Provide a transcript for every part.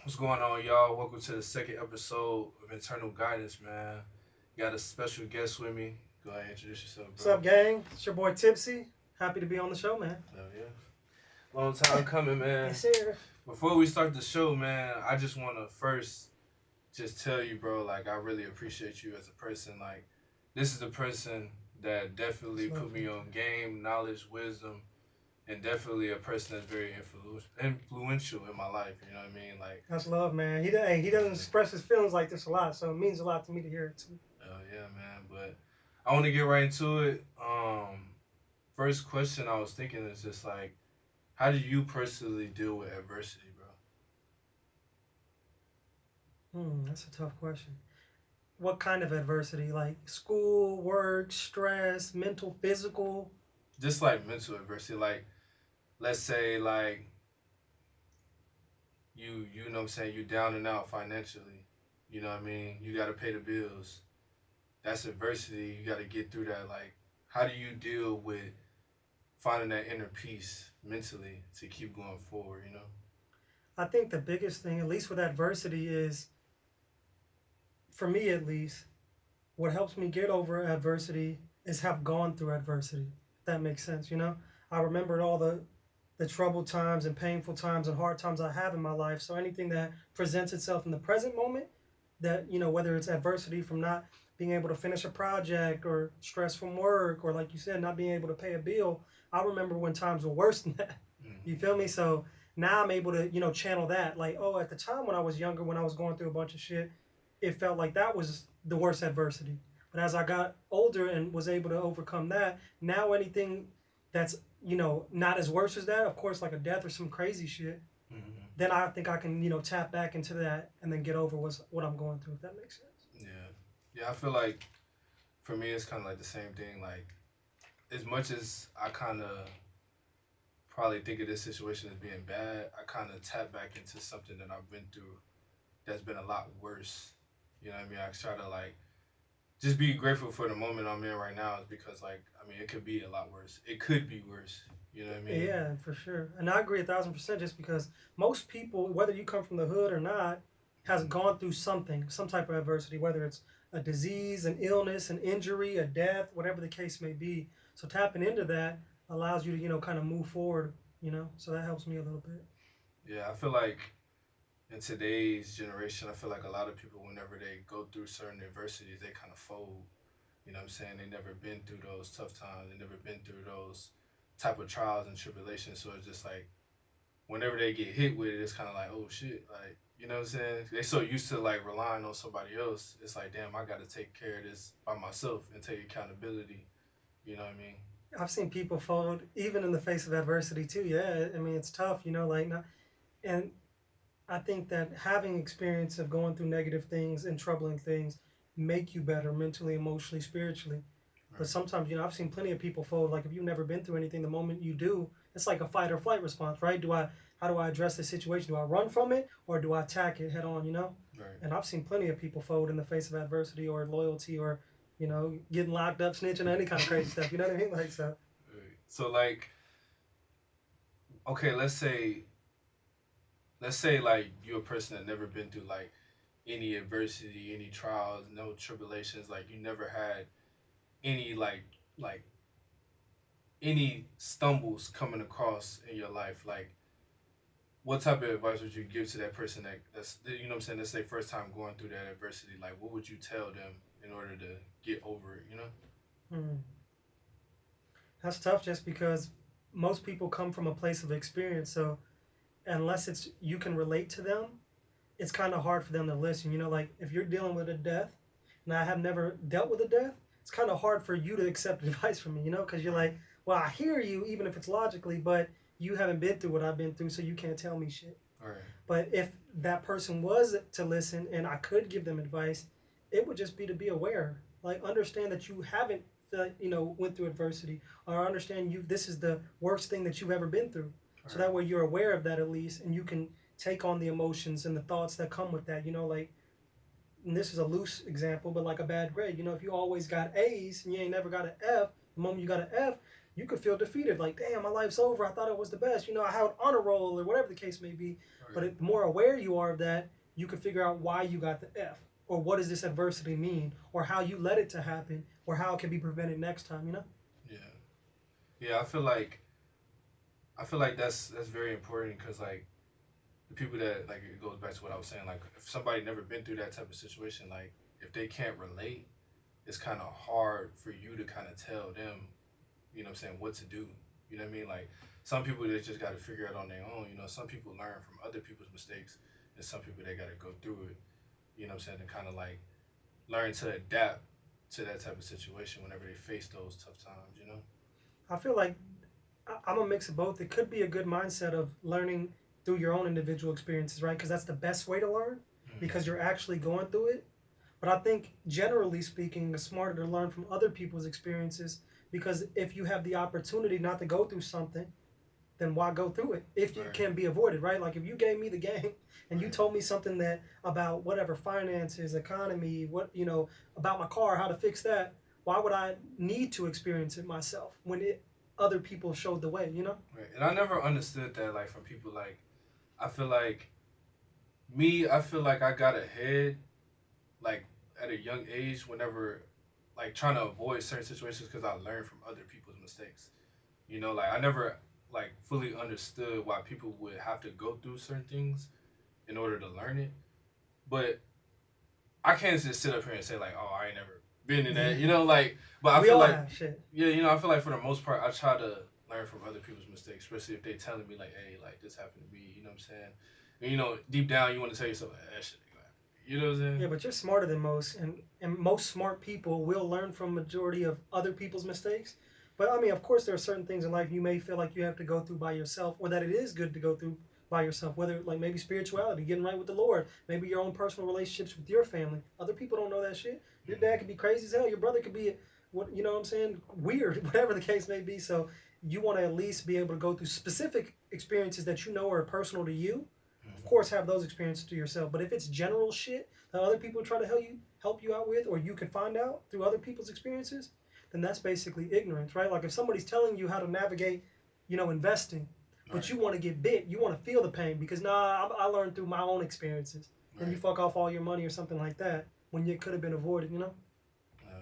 What's going on, y'all? Welcome to the second episode of Internal Guidance, man. Got a special guest with me. Go ahead and introduce yourself, What's bro. up, gang? It's your boy Tipsy. Happy to be on the show, man. Oh, yeah. Long time coming, man. Yes, sir. Before we start the show, man, I just want to first just tell you, bro, like, I really appreciate you as a person. Like, this is the person that definitely put me on game, knowledge, wisdom, and definitely a person that's very influential in my life. You know what I mean? Like, That's love, man. He doesn't express his feelings like this a lot, so it means a lot to me to hear it too. oh yeah, man. But I want to get right into it. First question I was thinking is just like, how do you personally deal with adversity, bro? That's a tough question. What kind of adversity? Like school, work, stress, mental, physical? Just like mental adversity, like let's say like you know what I'm saying, you down and out financially. You know what I mean? You gotta pay the bills. That's adversity. You gotta get through that. Like, how do you deal with finding that inner peace mentally to keep going forward, you know? I think the biggest thing, at least with adversity, is, for me at least, what helps me get over adversity is have gone through adversity. If that makes sense, you know? I remembered all the troubled times and painful times and hard times I have in my life. So anything that presents itself in the present moment, that, you know, whether it's adversity from not being able to finish a project or stress from work or, like you said, not being able to pay a bill, I remember when times were worse than that. You feel me? So now I'm able to, you know, channel that. Like, oh, at the time when I was younger, when I was going through a bunch of shit, it felt like that was the worst adversity. But as I got older and was able to overcome that, now anything that's, you know, not as worse as that, of course, like a death or some crazy shit, then I think I can, you know, tap back into that and then get over what I'm going through, if that makes sense. Yeah, I feel like for me it's kind of like the same thing. Like, as much as I kind of probably think of this situation as being bad, I kind of tap back into something that I've been through that's been a lot worse. You know what I mean? I try to like just be grateful for the moment I'm in right now, is because like, I mean, it could be a lot worse. It could be worse. You know what I mean? Yeah, for sure. And I agree 1,000%, just because most people, whether you come from the hood or not, has gone through something, some type of adversity, whether it's a disease, an illness, an injury, a death, whatever the case may be. So tapping into that allows you to, you know, kind of move forward, you know? So that helps me a little bit. Yeah, I feel like in today's generation, I feel like a lot of people, whenever they go through certain adversities, they kind of fold. You know what I'm saying? They never been through those tough times. They never been through those type of trials and tribulations. So it's just like, whenever they get hit with it, it's kind of like, oh shit, like, you know what I'm saying? They so used to like relying on somebody else. It's like, damn, I got to take care of this by myself and take accountability. You know what I mean? I've seen people fold even in the face of adversity too. Yeah, I mean, it's tough, you know, like, not, and I think that having experience of going through negative things and troubling things make you better mentally, emotionally, spiritually. But sometimes, you know, I've seen plenty of people fold. Like, if you've never been through anything, the moment you do, it's like a fight or flight response, right? How do I address the situation? Do I run from it or do I attack it head on, you know? Right. And I've seen plenty of people fold in the face of adversity or loyalty or, you know, getting locked up, snitching, any kind of crazy stuff. You know what I mean? Like, so. So like, okay, let's say like you're a person that never been through like any adversity, any trials, no tribulations. Like, you never had any like any stumbles coming across in your life. Like, what type of advice would you give to that person that's, you know what I'm saying, that's their first time going through that adversity? Like, what would you tell them in order to get over it, you know? Hmm. That's tough, just because most people come from a place of experience. So unless it's you can relate to them, it's kind of hard for them to listen. You know, like if you're dealing with a death, and I have never dealt with a death, it's kind of hard for you to accept advice from me. You know, because you're like, well, I hear you, even if it's logically, but you haven't been through what I've been through, so you can't tell me shit. All right. But if that person was to listen and I could give them advice, it would just be to be aware, like understand that you haven't, you know, went through adversity, or understand you this is the worst thing that you've ever been through. So that way you're aware of that at least, and you can take on the emotions and the thoughts that come with that. You know, like, and this is a loose example, but like a bad grade. You know, if you always got A's and you ain't never got an F, the moment you got an F, you could feel defeated, like, damn, my life's over. I thought it was the best. I had on a roll or whatever the case may be. But Right. the more aware you are of that, you can figure out why you got the F, or what does this adversity mean, or how you let it to happen, or how it can be prevented next time. Yeah. Yeah. I feel like that's very important because like the people that like it goes back to what I was saying. Like if somebody never been through that type of situation, like if they can't relate, it's kind of hard for you to kind of tell them, what to do. You know what I mean? Like some people they just got to figure it out on their own. Some people learn from other people's mistakes, and some people they got to go through it. And kind of like learn to adapt to that type of situation whenever they face those tough times. I feel like I'm a mix of both. It could be a good mindset of learning through your own individual experiences, right? Because that's the best way to learn, because you're actually going through it. But I think generally speaking, it's smarter to learn from other people's experiences, because if you have the opportunity not to go through something, then why go through it if it Right. can be avoided, right? Like if you gave me the game and you Right. told me something that about whatever finances, economy, about my car, how to fix that, why would I need to experience it myself when other people showed the way? Right. And I never understood that like from people like I feel like I feel like I got ahead like at a young age whenever like trying to avoid certain situations because I learned from other people's mistakes. Like I never like fully understood why people would have to go through certain things in order to learn it. But I can't just sit up here and say like, oh, I ain't never been in that, like. But I We feel all like, have shit. yeah, I feel like for the most part, I try to learn from other people's mistakes, especially if they telling me like, hey, like this happened to me. You know what I'm saying? And deep down, you want to tell yourself like, that shit ain't gonna happen. You know what I'm saying? Yeah, but you're smarter than most, and most smart people will learn from majority of other people's mistakes. But I mean, of course, there are certain things in life you may feel like you have to go through by yourself, or that it is good to go through by yourself. Whether like maybe spirituality, getting right with the Lord, maybe your own personal relationships with your family. Other people don't know that shit. Your dad could be crazy as hell. Your brother could be what I'm saying, weird, whatever the case may be. So you want to at least be able to go through specific experiences that you know are personal to you. Of course, have those experiences to yourself. But if it's general shit that other people try to help you out with, or you could find out through other people's experiences, then that's basically ignorance, right? Like if somebody's telling you how to navigate, investing, but Right. you want to get bit, you want to feel the pain because I learned through my own experiences. Then you Right. fuck off all your money or something like that when it could have been avoided. Oh yeah.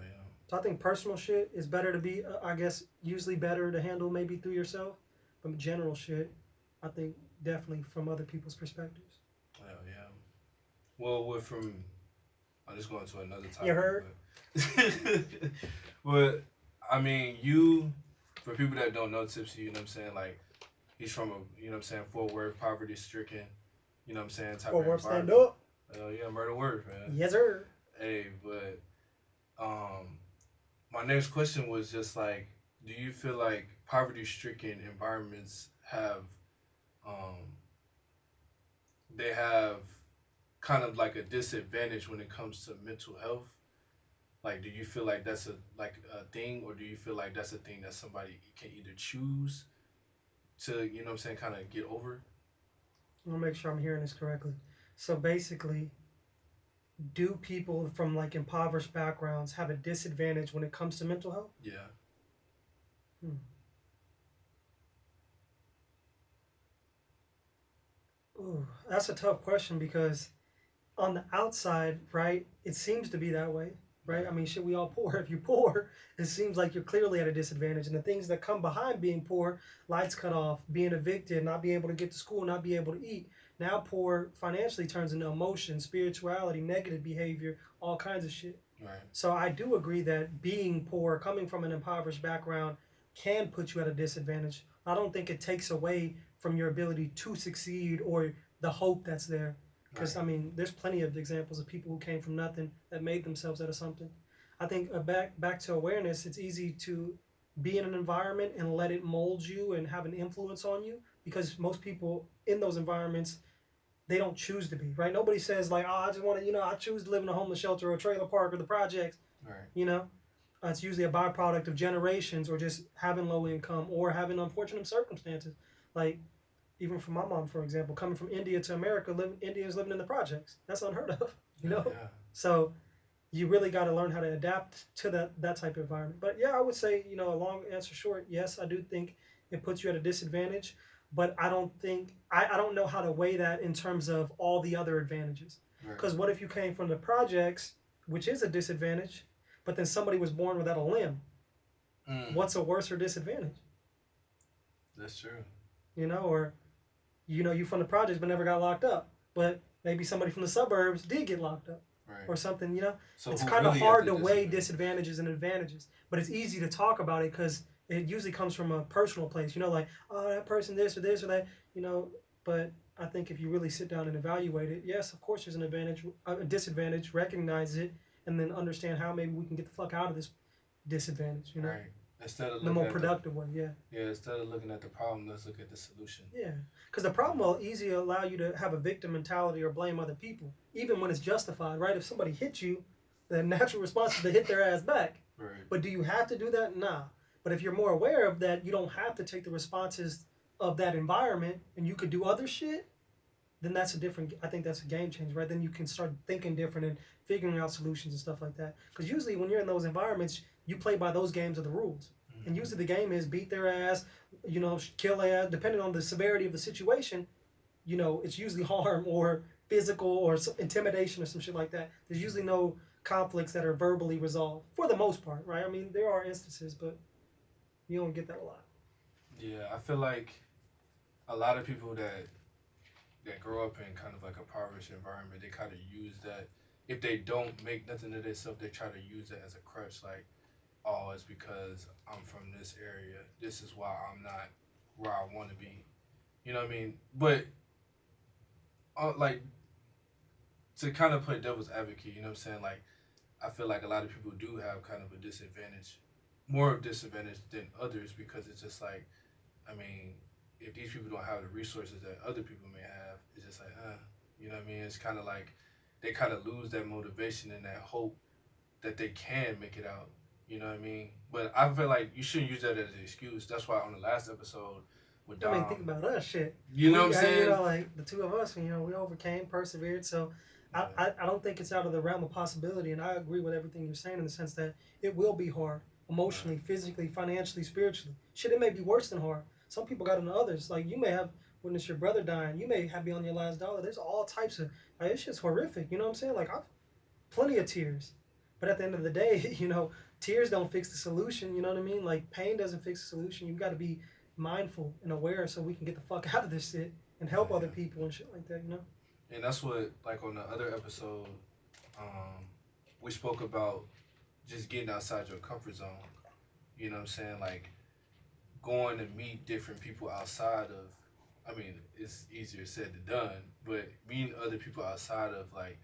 So I think personal shit is better to be, I guess, usually better to handle maybe through yourself. But general shit, I think definitely from other people's perspectives. Oh yeah. Well, I'm just going to another You topic, heard? but but I mean, you for people that don't know Tipsy, you know what I'm saying, like he's from a Fort Worth poverty stricken, type For of work, stand environment. up. Yeah, murder word, man. Yes, sir. Hey, but my next question was just like, do you feel like poverty stricken environments um they have kind of like a disadvantage when it comes to mental health? Like, do you feel like that's a thing, or do you feel like that's a thing that somebody can either choose to, kind of get over? I'm gonna make sure I'm hearing this correctly. So basically, do people from like impoverished backgrounds have a disadvantage when it comes to mental health? Yeah. Hmm. Ooh, that's a tough question because on the outside, right, it seems to be that way, right? I Right. mean, shit, we all poor. If you're poor, it seems like you're clearly at a disadvantage. And the things that come behind being poor, lights cut off, being evicted, not being able to get to school, not being able to eat. Now, poor financially turns into emotion, spirituality, negative behavior, all kinds of shit. Right. So I do agree that being poor, coming from an impoverished background, can put you at a disadvantage. I don't think it takes away from your ability to succeed or the hope that's there. Because Right. I mean, there's plenty of examples of people who came from nothing that made themselves out of something. I think back to awareness. It's easy to be in an environment and let it mold you and have an influence on you because most people in those environments they don't choose to be right. Nobody says like, oh, I just want to, I choose to live in a homeless shelter or a trailer park or the projects. Right. You know, it's usually a byproduct of generations or just having low income or having unfortunate circumstances. Like even for my mom, for example, coming from India to America, Indians living in the projects. That's unheard of. You Yeah. know, Yeah. so you really got to learn how to adapt to that type of environment. But yeah, I would say, a long answer short, yes, I do think it puts you at a disadvantage. But I don't think I don't know how to weigh that in terms of all the other advantages. Right. Because what if you came from the projects, which is a disadvantage, but then somebody was born without a limb? Mm, What's a worse or disadvantage? that's true. Or you from the projects but never got locked up, but maybe somebody from the suburbs did get locked up Right. or something. So It's who kind of really at hard the to weigh disadvantage? disadvantages and advantages, but it's easy to talk about it because it usually comes from a personal place. Like, oh, that person this or that. But I think if you really sit down and evaluate it, yes, of course there's an advantage, a disadvantage. Recognize it, and then understand how maybe we can get the fuck out of this disadvantage. Right. Instead of In a looking more at the productive way. Yeah. instead of looking at the problem, let's look at the solution. Yeah, because the problem will easily allow you to have a victim mentality or blame other people, even when it's justified, right? If somebody hits you, the natural response is to hit their ass back. Right. But do you have to do that? Nah. But if you're more aware of that, you don't have to take the responses of that environment, and you could do other shit. Then that's a different. I think that's a game changer, right? Then you can start thinking different and figuring out solutions and stuff like that. Because usually when you're in those environments, you play by those games of the rules. And Mm-hmm. usually the game is beat their ass, kill their ass, depending on the severity of the situation. It's usually harm or physical or intimidation or some shit like that. There's usually no conflicts that are verbally resolved for the most part, right? I mean, there are instances, but you don't get that a lot. Yeah, I feel like a lot of people that grow up in kind of like a impoverished environment, they kind of use that. If they don't make nothing of themselves, they try to use it as a crutch. Like, oh, it's because I'm from this area. This is why I'm not where I want to be. You know what I mean? But like to kind of play devil's advocate, you know what I'm saying? Like, I feel like a lot of people do have kind of a disadvantage, more of disadvantage than others because it's just like, I mean, if these people don't have the resources that other people may have, it's just like, you know what I mean? It's kind of like they kind of lose that motivation and that hope that they can make it out. You know what I mean? But I feel like you shouldn't use that as an excuse. That's why on the last episode with I mean, think Dom, about us, shit. you know what I'm saying? Like the two of us, we overcame, persevered. So I, Yeah. I, I don't think it's out of the realm of possibility. And I agree with everything you're saying in the sense that it will be hard Right. emotionally, physically, financially, spiritually. Shit, it may be worse than hard. Some people got into others. Like you may have witnessed your brother dying. You may have be on your last dollar. There's all types of, like, it's just horrific. You know what I'm saying? Like, I've plenty of tears. But at the end of the day, tears don't fix the solution. You know what I mean? Like, pain doesn't fix the solution. You got to be mindful and aware so we can get the fuck out of this shit and help other Yeah. people and shit like that. And that's what, like on the other episode, we spoke about just getting outside your comfort zone. You know what I'm saying? Like going to meet different people outside of, I mean, it's easier said than done, but meeting other people outside of like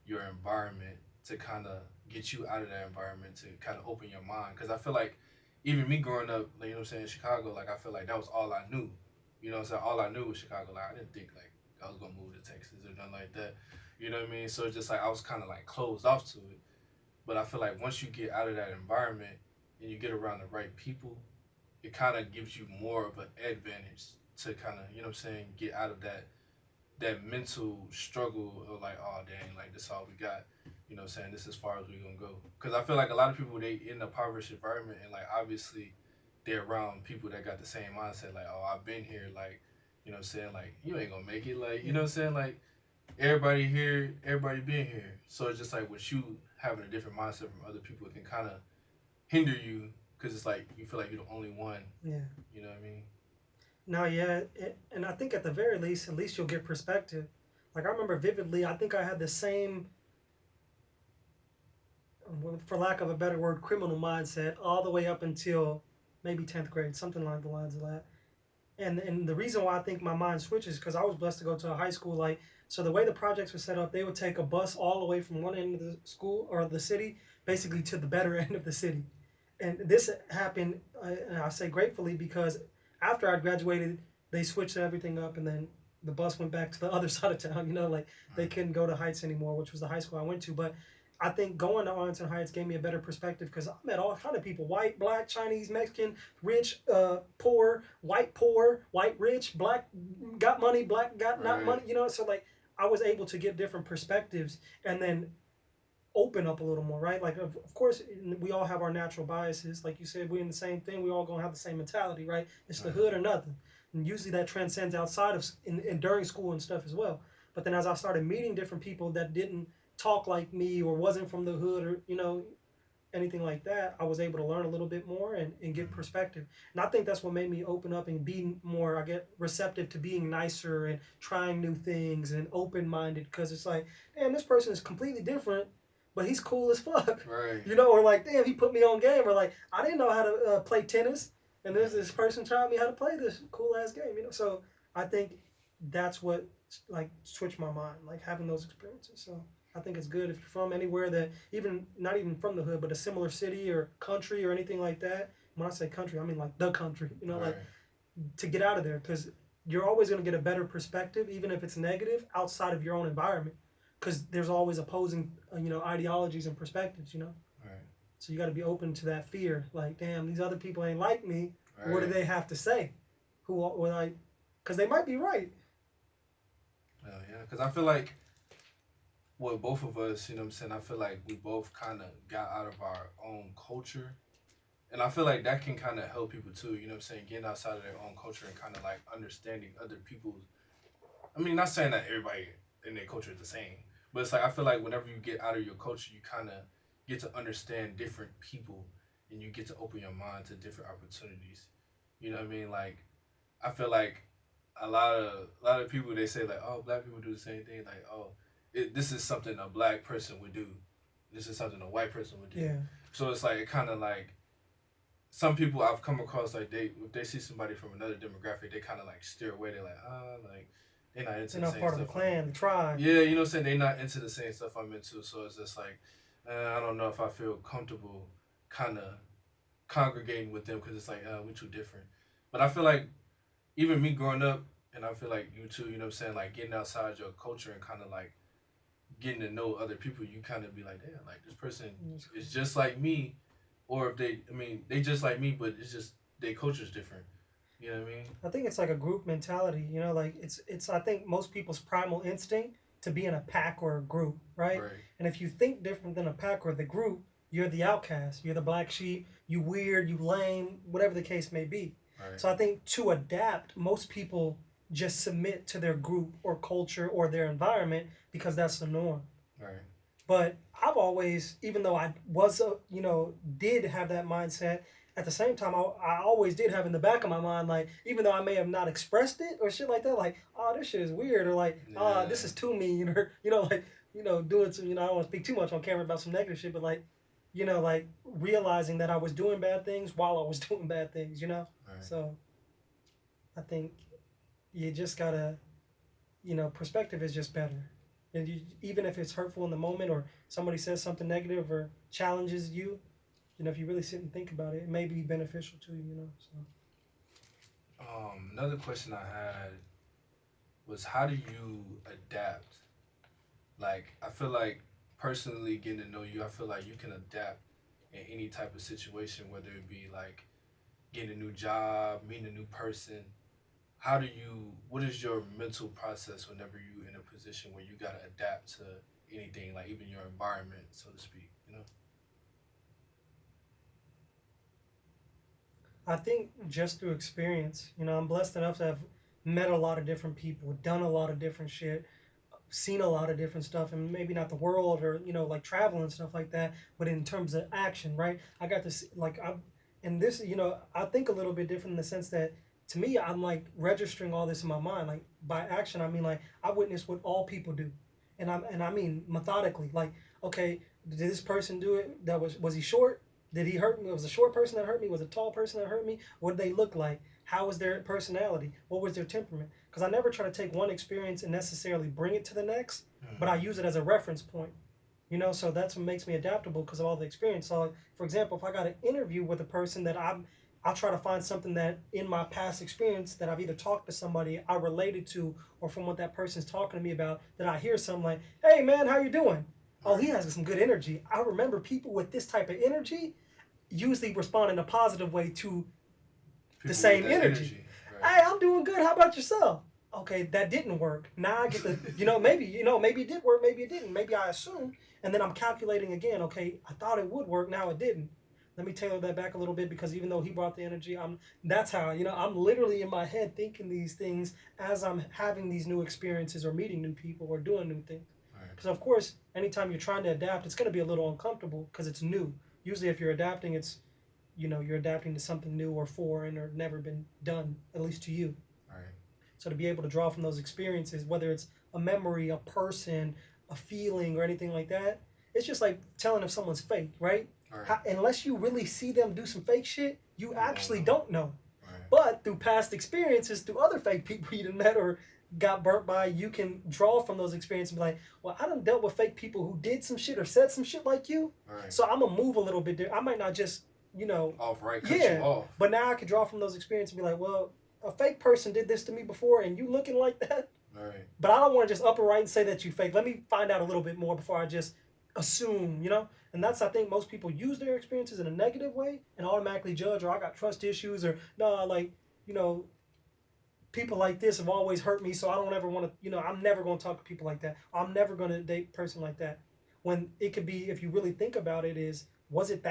your environment to kind of get you out of that environment to kind of open your mind. Because I feel like even me growing up, like, you know what I'm saying, in Chicago, like I feel like that was all I knew. You know what I'm saying? All I knew was Chicago. Like I didn't think like I was gonna move to Texas or nothing like that. You know what I mean? So it's just like I was kind of like closed off to it. But I feel like once you get out of that environment and you get around the right people, it kind of gives you more of an advantage to kind of, you know what I'm saying, get out of that mental struggle of like, oh dang, like this all we got. You know what I'm saying? This is as far as we gonna go. Cause I feel like a lot of people they in a impoverished environment and like obviously they're around people that got the same mindset, like, oh I've been here, like, you know what I'm saying, like you ain't gonna make it, like, you know what I'm saying? Like everybody here, everybody being here. So it's just like with you having a different mindset from other people, it can kinda hinder you because it's like you feel like you're the only one. Yeah. You know what I mean? No, yeah. And I think at least you'll get perspective. Like, I remember vividly, I think I had the same, for lack of a better word, criminal mindset all the way up until maybe 10th grade, something along the lines of that. And the reason why I think my mind switches because I was blessed to go to a high school. Like, so the way the projects were set up, they would take a bus all the way from one end of the school or the city basically to the better end of the city. And this happened, and I say gratefully, because after I graduated, they switched everything up, and then the bus went back to the other side of town. Like, they couldn't go to Heights anymore, which was the high school I went to. But I think going to Arlington Heights gave me a better perspective because I met all kind of people: white, black, Chinese, Mexican, rich, poor, white, rich, black, got money, black, got not Right. money. So like I was able to get different perspectives, and then open up a little more, right? Like, of course, we all have our natural biases. Like you said, we're in the same thing. We all gonna have the same mentality, right? It's the Right. hood or nothing. And usually that transcends outside of in during school and stuff as well. But then as I started meeting different people that didn't talk like me or wasn't from the hood or anything like that, I was able to learn a little bit more and get Mm-hmm. perspective. And I think that's what made me open up and be more, I get receptive to being nicer and trying new things and open minded because it's like, damn, this person is completely different, but he's cool as fuck. Right. Or like, damn, he put me on game, or like, I didn't know how to play tennis, and there's this person taught me how to play this cool ass game. So I think that's what like switched my mind, like having those experiences. So I think it's good if you're from anywhere that even not even from the hood, but a similar city or country or anything like that. When I say country, I mean like the country. Right. Like to get out of there because you're always going to get a better perspective, even if it's negative, outside of your own environment. Because there's always opposing, ideologies and perspectives. Right. So you got to be open to that fear. Like, damn, these other people ain't like me. Right. What do they have to say? Because they might be right. Yeah, because I feel like with both of us, you know what I'm saying, I feel like we both kind of got out of our own culture. And I feel like that can kind of help people too, you know what I'm saying, getting outside of their own culture and kind of like understanding other people's. I mean, not saying that everybody in their culture is the same, but it's like I feel like whenever you get out of your culture, you kind of get to understand different people and you get to open your mind to different opportunities. You know what I mean? Like, I feel like a lot of people they say like, oh, black people do the same thing. Like, oh, this is something a black person would do. This is something a white person would do. Yeah. So it's like it kind of like some people I've come across like if they see somebody from another demographic, they kind of like steer away. They're like they're not into They're the not same part of stuff. the clan, the tribe. Yeah, you know what I'm saying? They're not into the same stuff I'm into. So it's just like I don't know if I feel comfortable kind of congregating with them because it's like we're too different. But I feel like even me growing up, and I feel like you too. You know what I'm saying? Like getting outside your culture and kind of like getting to know other people, you kind of be like, damn, like this person is just like me, or if they just like me, but it's just their culture's different. You know what I mean? I think it's like a group mentality, like it's I think most people's primal instinct to be in a pack or a group, right? Right. And if you think different than a pack or the group, you're the outcast, you're the black sheep, you weird, you lame, whatever the case may be. Right. So I think to adapt, most people just submit to their group or culture or their environment because that's the norm. Right. But I've always, even though I was, did have that mindset, at the same time, I always did have in the back of my mind, like, even though I may have not expressed it or shit like that, like, oh, this shit is weird, or like, oh, this is too mean, or, doing some, I don't want to speak too much on camera about some negative shit, but like, like realizing that I was doing bad things while I was doing bad things. Right. So I think you just gotta, perspective is just better. And even if it's hurtful in the moment or somebody says something negative or challenges you, if you really sit and think about it, it may be beneficial to you. So. Another question I had was how do you adapt? Like, I feel like personally getting to know you, I feel like you can adapt in any type of situation, whether it be like getting a new job, meeting a new person. What is your mental process whenever you in a position where you gotta adapt to anything, like even your environment, so to speak? I think just through experience, I'm blessed enough to have met a lot of different people, done a lot of different shit, seen a lot of different stuff, and maybe not the world or like travel and stuff like that, but in terms of action, right? I got to see, like and this I think a little bit different in the sense that to me I'm like registering all this in my mind. Like by action, I mean like I witness what all people do, and I mean methodically. Like okay, did this person do it? Was he short? Did he hurt me? Was it a short person that hurt me? Was it a tall person that hurt me? What did they look like? How was their personality? What was their temperament? Because I never try to take one experience and necessarily bring it to the next, but I use it as a reference point. So that's what makes me adaptable because of all the experience. So, for example, if I got an interview with a person that I'll try to find something that in my past experience that I've either talked to somebody I related to or from what that person's talking to me about that I hear something like, hey man, how you doing? Oh, he has some good energy. I remember people with this type of energy usually respond in a positive way to the same energy. Right. Hey, I'm doing good. How about yourself? Okay, that didn't work. Now I get the, maybe it did work, maybe it didn't. Maybe I assumed. And then I'm calculating again. Okay, I thought it would work, now it didn't. Let me tailor that back a little bit because even though he brought the energy, that's how I'm literally in my head thinking these things as I'm having these new experiences or meeting new people or doing new things. Right. Because of course, anytime you're trying to adapt, it's going to be a little uncomfortable because it's new. Usually, if you're adapting, it's you're adapting to something new or foreign or never been done, at least to you. Right. So to be able to draw from those experiences, whether it's a memory, a person, a feeling, or anything like that, it's just like telling if someone's fake, right? Right. Unless you really see them do some fake shit, you actually don't know. Right. But through past experiences, through other fake people you met or got burnt by, you can draw from those experiences and be like, well, I done dealt with fake people who did some shit or said some shit like you. Right. So I'm going to move a little bit there. I might not just, off, right? Cut you off. But now I can draw from those experiences and be like, well, a fake person did this to me before and you looking like that. Right. But I don't want to just up and right and say that you fake. Let me find out a little bit more before I just assume, And that's, I think, most people use their experiences in a negative way and automatically judge, or I got trust issues, or no, people like this have always hurt me, so I don't ever want to, I'm never going to talk to people like that. I'm never going to date a person like that. When it could be, if you really think about it, was it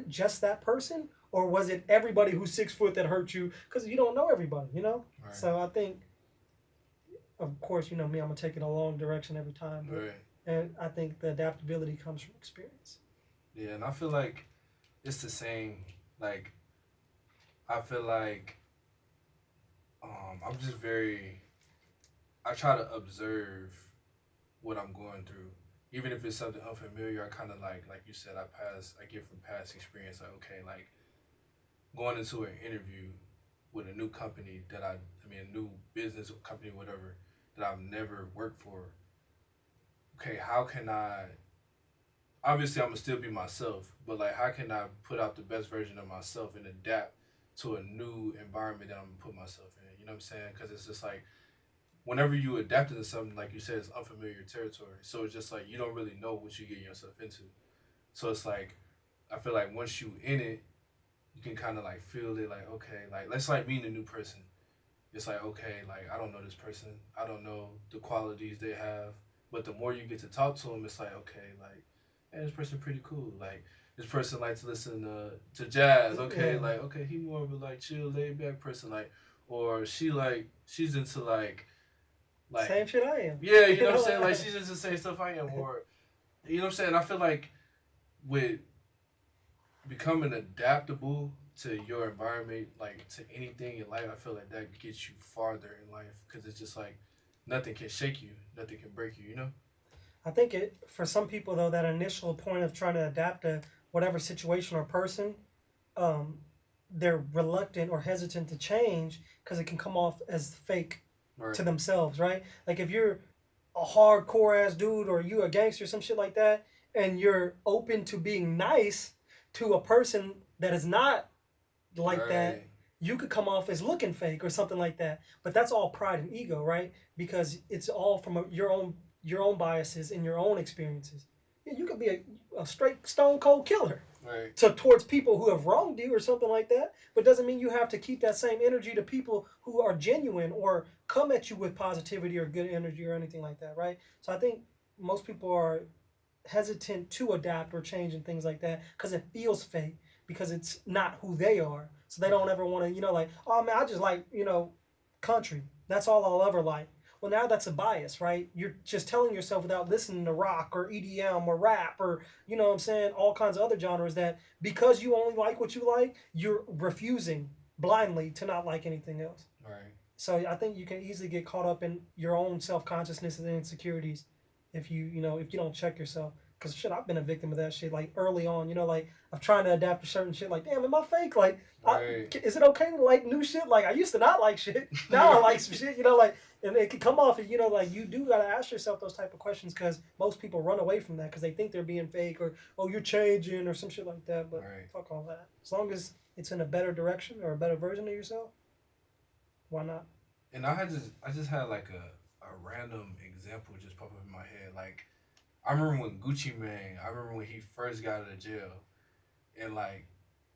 just that person, or was it everybody who's 6 foot that hurt you? Because you don't know everybody, Right. So I think, of course, me, I'm going to take it a long direction every time. But, Right. And I think the adaptability comes from experience. Yeah, and I feel like it's the same. Like, I feel like I'm just I try to observe what I'm going through. Even if it's something unfamiliar, I kind of like you said, I get from past experience, like, okay, like going into an interview with a new company a new business company, whatever, that I've never worked for. Okay, how can obviously I'm gonna still be myself, but like, how can I put out the best version of myself and adapt to a new environment that I'm gonna put myself in? You know what I'm saying? Because it's just like, whenever you adapt to something, like you said, it's unfamiliar territory. So it's just like, you don't really know what you're getting yourself into. So it's like, I feel like once you in it, you can kind of like feel it, like, okay, like, let's like meeting a new person. It's like, okay, like, I don't know this person. I don't know the qualities they have. But the more you get to talk to them, it's like, okay, like, hey, this person pretty cool. Like, this person likes to listen to jazz. Okay, Yeah. like, okay, he more of a like chill, laid back person. Like, or she's into like Same shit I am. Yeah, you know what I'm saying? Like, she's into the same stuff I am. Or, you know what I'm saying? I feel like with becoming adaptable to your environment, like to anything in life, I feel like that gets you farther in life, because it's just like nothing can shake you, nothing can break you. I think for some people though, that initial point of trying to adapt to whatever situation or person, um, they're reluctant or hesitant to change because it can come off as fake Right. to themselves, right? Like if you're a hardcore ass dude or you a gangster, some shit like that, and you're open to being nice to a person that is not like that, Right. you could come off as looking fake or something like that. But that's all pride and ego, right? Because it's all from your own biases and your own experiences. Yeah, you could be a straight stone cold killer Right. towards people who have wronged you or something like that, but doesn't mean you have to keep that same energy to people who are genuine or come at you with positivity or good energy or anything like that, right? So I think most people are hesitant to adapt or change and things like that because it feels fake, because it's not who they are. So they don't ever want to, like, oh man, I just like, country. That's all I'll ever like. Well, now that's a bias, right? You're just telling yourself without listening to rock or EDM or rap or, what I'm saying, all kinds of other genres, that because you only like what you like, you're refusing blindly to not like anything else. Right. So I think you can easily get caught up in your own self-consciousness and insecurities if you don't check yourself. Because shit, I've been a victim of that shit, like early on, like I'm trying to adapt to certain shit, like, damn, am I fake? Like, Right. is it okay to like new shit? Like, I used to not like shit. Now I like some shit, like, and it can come off as, like, you do got to ask yourself those type of questions, because most people run away from that because they think they're being fake, or, oh, you're changing or some shit like that. But Right. fuck all that. As long as it's in a better direction or a better version of yourself, why not? And I just had like a random example just pop up in my head. Like, I remember when he first got out of jail, and like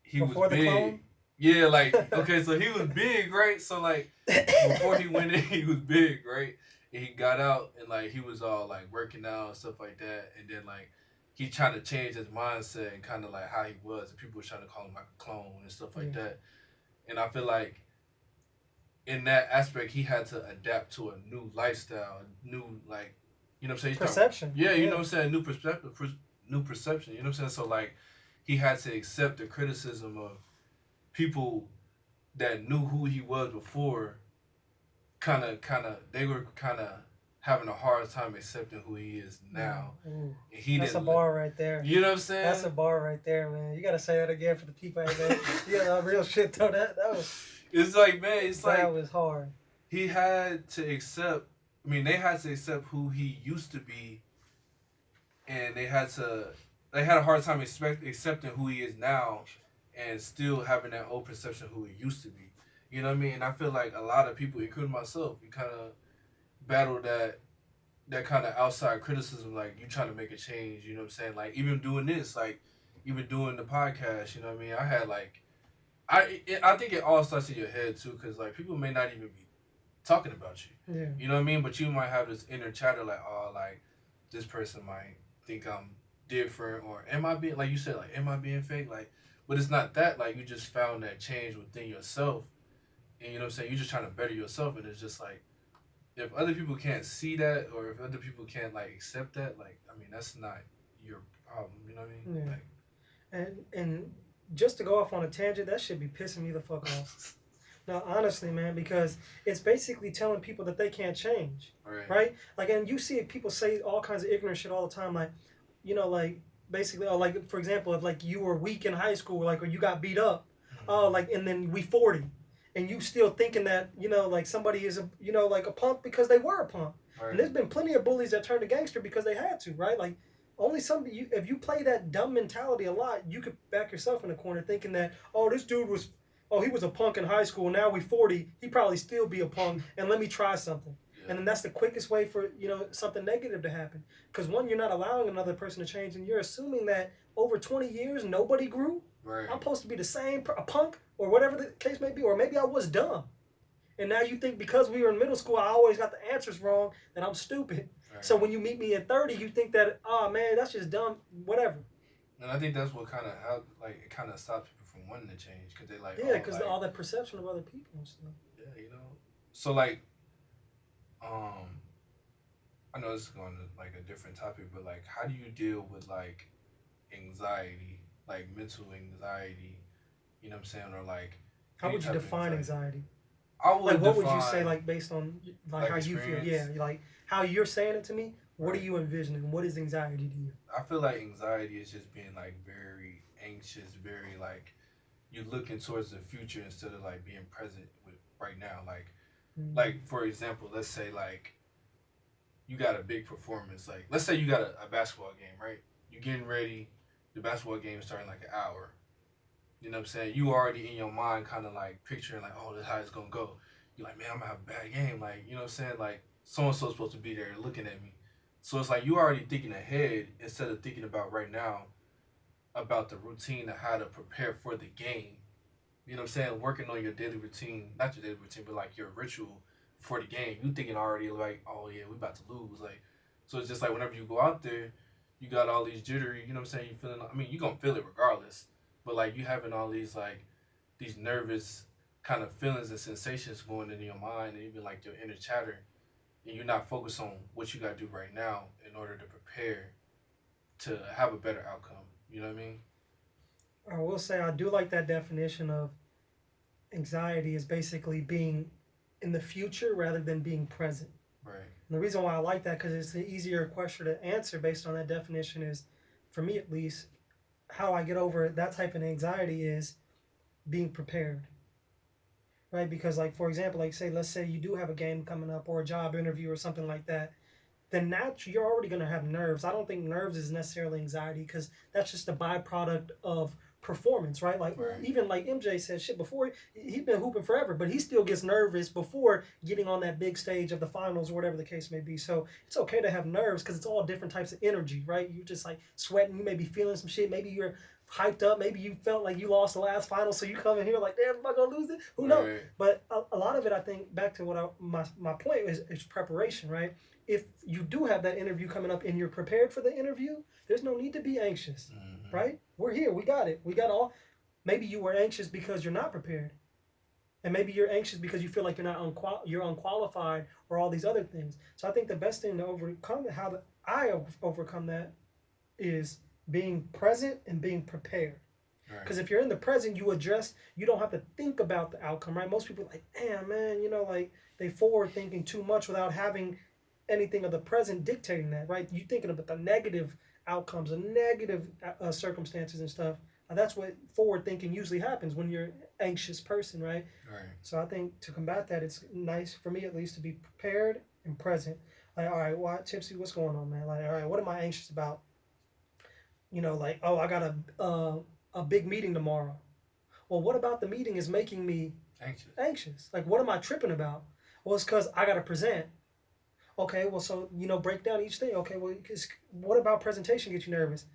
he Before was the big. clone? Yeah, like, okay, so he was big, right? So like, before he went in, he was big, right? And he got out, and like he was all like working out and stuff like that. And then like he trying to change his mindset and kind of like how he was, and people were trying to call him like a clone and stuff like Yeah. that. And I feel like in that aspect, he had to adapt to a new lifestyle, a new like, you know what I'm saying? Perception. Yeah, you know Yeah. what I'm saying? New perspective, new perception. You know what I'm saying? So like, he had to accept the criticism of people that knew who he was before. They were kind of having a hard time accepting who he is now. Ooh. And he That's a didn't. bar right there. You know what I'm saying? That's a bar right there, man. You gotta say that again for the people out there. Yeah, real shit though. That was. It's like, man, it's like That was hard. he had to accept. I mean, they had to accept who he used to be, and they had to. They had a hard time accepting who he is now, and still having that old perception of who he used to be. You know what I mean? And I feel like a lot of people, including myself, we kind of battle that kind of outside criticism, like you trying to make a change. You know what I'm saying? Like even doing this, like even doing the podcast. You know what I mean? I had like I think it all starts in your head too, because like people may not even be talking about you. Yeah. You know what I mean? But you might have this inner chatter like, oh, like this person might think I'm different, or am I being, like you said, like am I being fake? Like, but it's not that. Like you just found that change within yourself, and you know what I'm saying? You're just trying to better yourself, and it's just like if other people can't see that, or if other people can't like accept that, like I mean that's not your problem. You know what I mean? Yeah. Like, And just to go off on a tangent, that should be pissing me the fuck off. No, honestly, man, because it's basically telling people that they can't change, right? Like, and you see people say all kinds of ignorant shit all the time, like, like basically, or like for example, if like you were weak in high school, like or you got beat up, like, and then we 40, and you still thinking that like somebody is like a punk because they were a punk, and there's been plenty of bullies that turned to gangster because they had to, right? Like. Only some if you play that dumb mentality a lot, you could back yourself in the corner thinking that this dude was he was a punk in high school. Now we 40, he probably still be a punk. And let me try something. Yeah. And then that's the quickest way for something negative to happen. Because one, you're not allowing another person to change, and you're assuming that over 20 years nobody grew. Right. I'm supposed to be the same a punk or whatever the case may be, or maybe I was dumb. And now you think because we were in middle school, I always got the answers wrong, that I'm stupid. Right. So when you meet me at 30, you think that, oh man, that's just dumb, whatever. And I think that's what kind of helped, like it kind of stops people from wanting to change, because they like because all that perception of other people and stuff. Yeah, So like, I know this is going to like a different topic, but like, how do you deal with like anxiety, like mental anxiety? You know what I'm saying, or like. How would you define anxiety? I would like, what would you say, like, based on like how experience? You feel? Yeah, like how you're saying it to me. What are you envisioning? What is anxiety to you? I feel like anxiety is just being like very anxious, very like you're looking towards the future instead of like being present with right now. Like for example, let's say like you got a big performance. Like let's say you got a basketball game, right? You're getting ready. The basketball game is starting like an hour. You know what I'm saying? You already in your mind kind of like picturing like, oh, this is how it's going to go. You're like, man, I'm going to have a bad game. Like, you know what I'm saying? Like, so-and-so's supposed to be there looking at me. So it's like you already thinking ahead instead of thinking about right now about the routine of how to prepare for the game. You know what I'm saying? Working on your daily routine, not your daily routine, but like your ritual for the game. You thinking already like, oh, yeah, we about to lose. Like, so it's just like whenever you go out there, you got all these jittery, you know what I'm saying? You feeling, I mean, you're going to feel it regardless. But like you having all these like these nervous kind of feelings and sensations going into your mind, and even like your inner chatter, and you're not focused on what you got to do right now in order to prepare to have a better outcome. You know what I mean? I will say I do like that definition of anxiety is basically being in the future rather than being present. Right. And the reason why I like that, because it's an easier question to answer based on that definition, is, for me at least, how I get over that type of anxiety is being prepared, right? Because like, for example, like let's say you do have a game coming up or a job interview or something like that, then you're already going to have nerves. I don't think nerves is necessarily anxiety, because that's just a byproduct of performance, right? Like Right. even like MJ said, shit, before he's been hooping forever, but he still gets nervous before getting on that big stage of the finals or whatever the case may be. So it's okay to have nerves because it's all different types of energy, right? You're just like sweating, you may be feeling some shit, maybe you're hyped up, maybe you felt like you lost the last final, so you come in here like, damn, am I gonna lose it? Who knows? Right. But a lot of it, I think, back to what my point is preparation, right? If you do have that interview coming up and you're prepared for the interview, there's no need to be anxious, right? We're here, we got it, we got all. Maybe you were anxious because you're not prepared, and maybe you're anxious because you feel like you're unqualified or all these other things. So I think the best thing to overcome I overcome that is being present and being prepared. Because if you're in the present, you don't have to think about the outcome, right? Most people are like, damn, man, like they forward thinking too much without having anything of the present dictating that, right? You thinking about the negative outcomes and negative circumstances and stuff. That's what forward thinking usually happens when you're an anxious person, right? Right. So I think to combat that, it's nice for me at least to be prepared and present. Like, all right, Tipsy, what's going on, man? Like, all right, what am I anxious about? Like, oh, I got a big meeting tomorrow. Well, what about the meeting is making me anxious? Like, what am I tripping about? Well, it's because I got to present. Okay, well, so, break down each thing. Okay, well, what about presentation gets you nervous?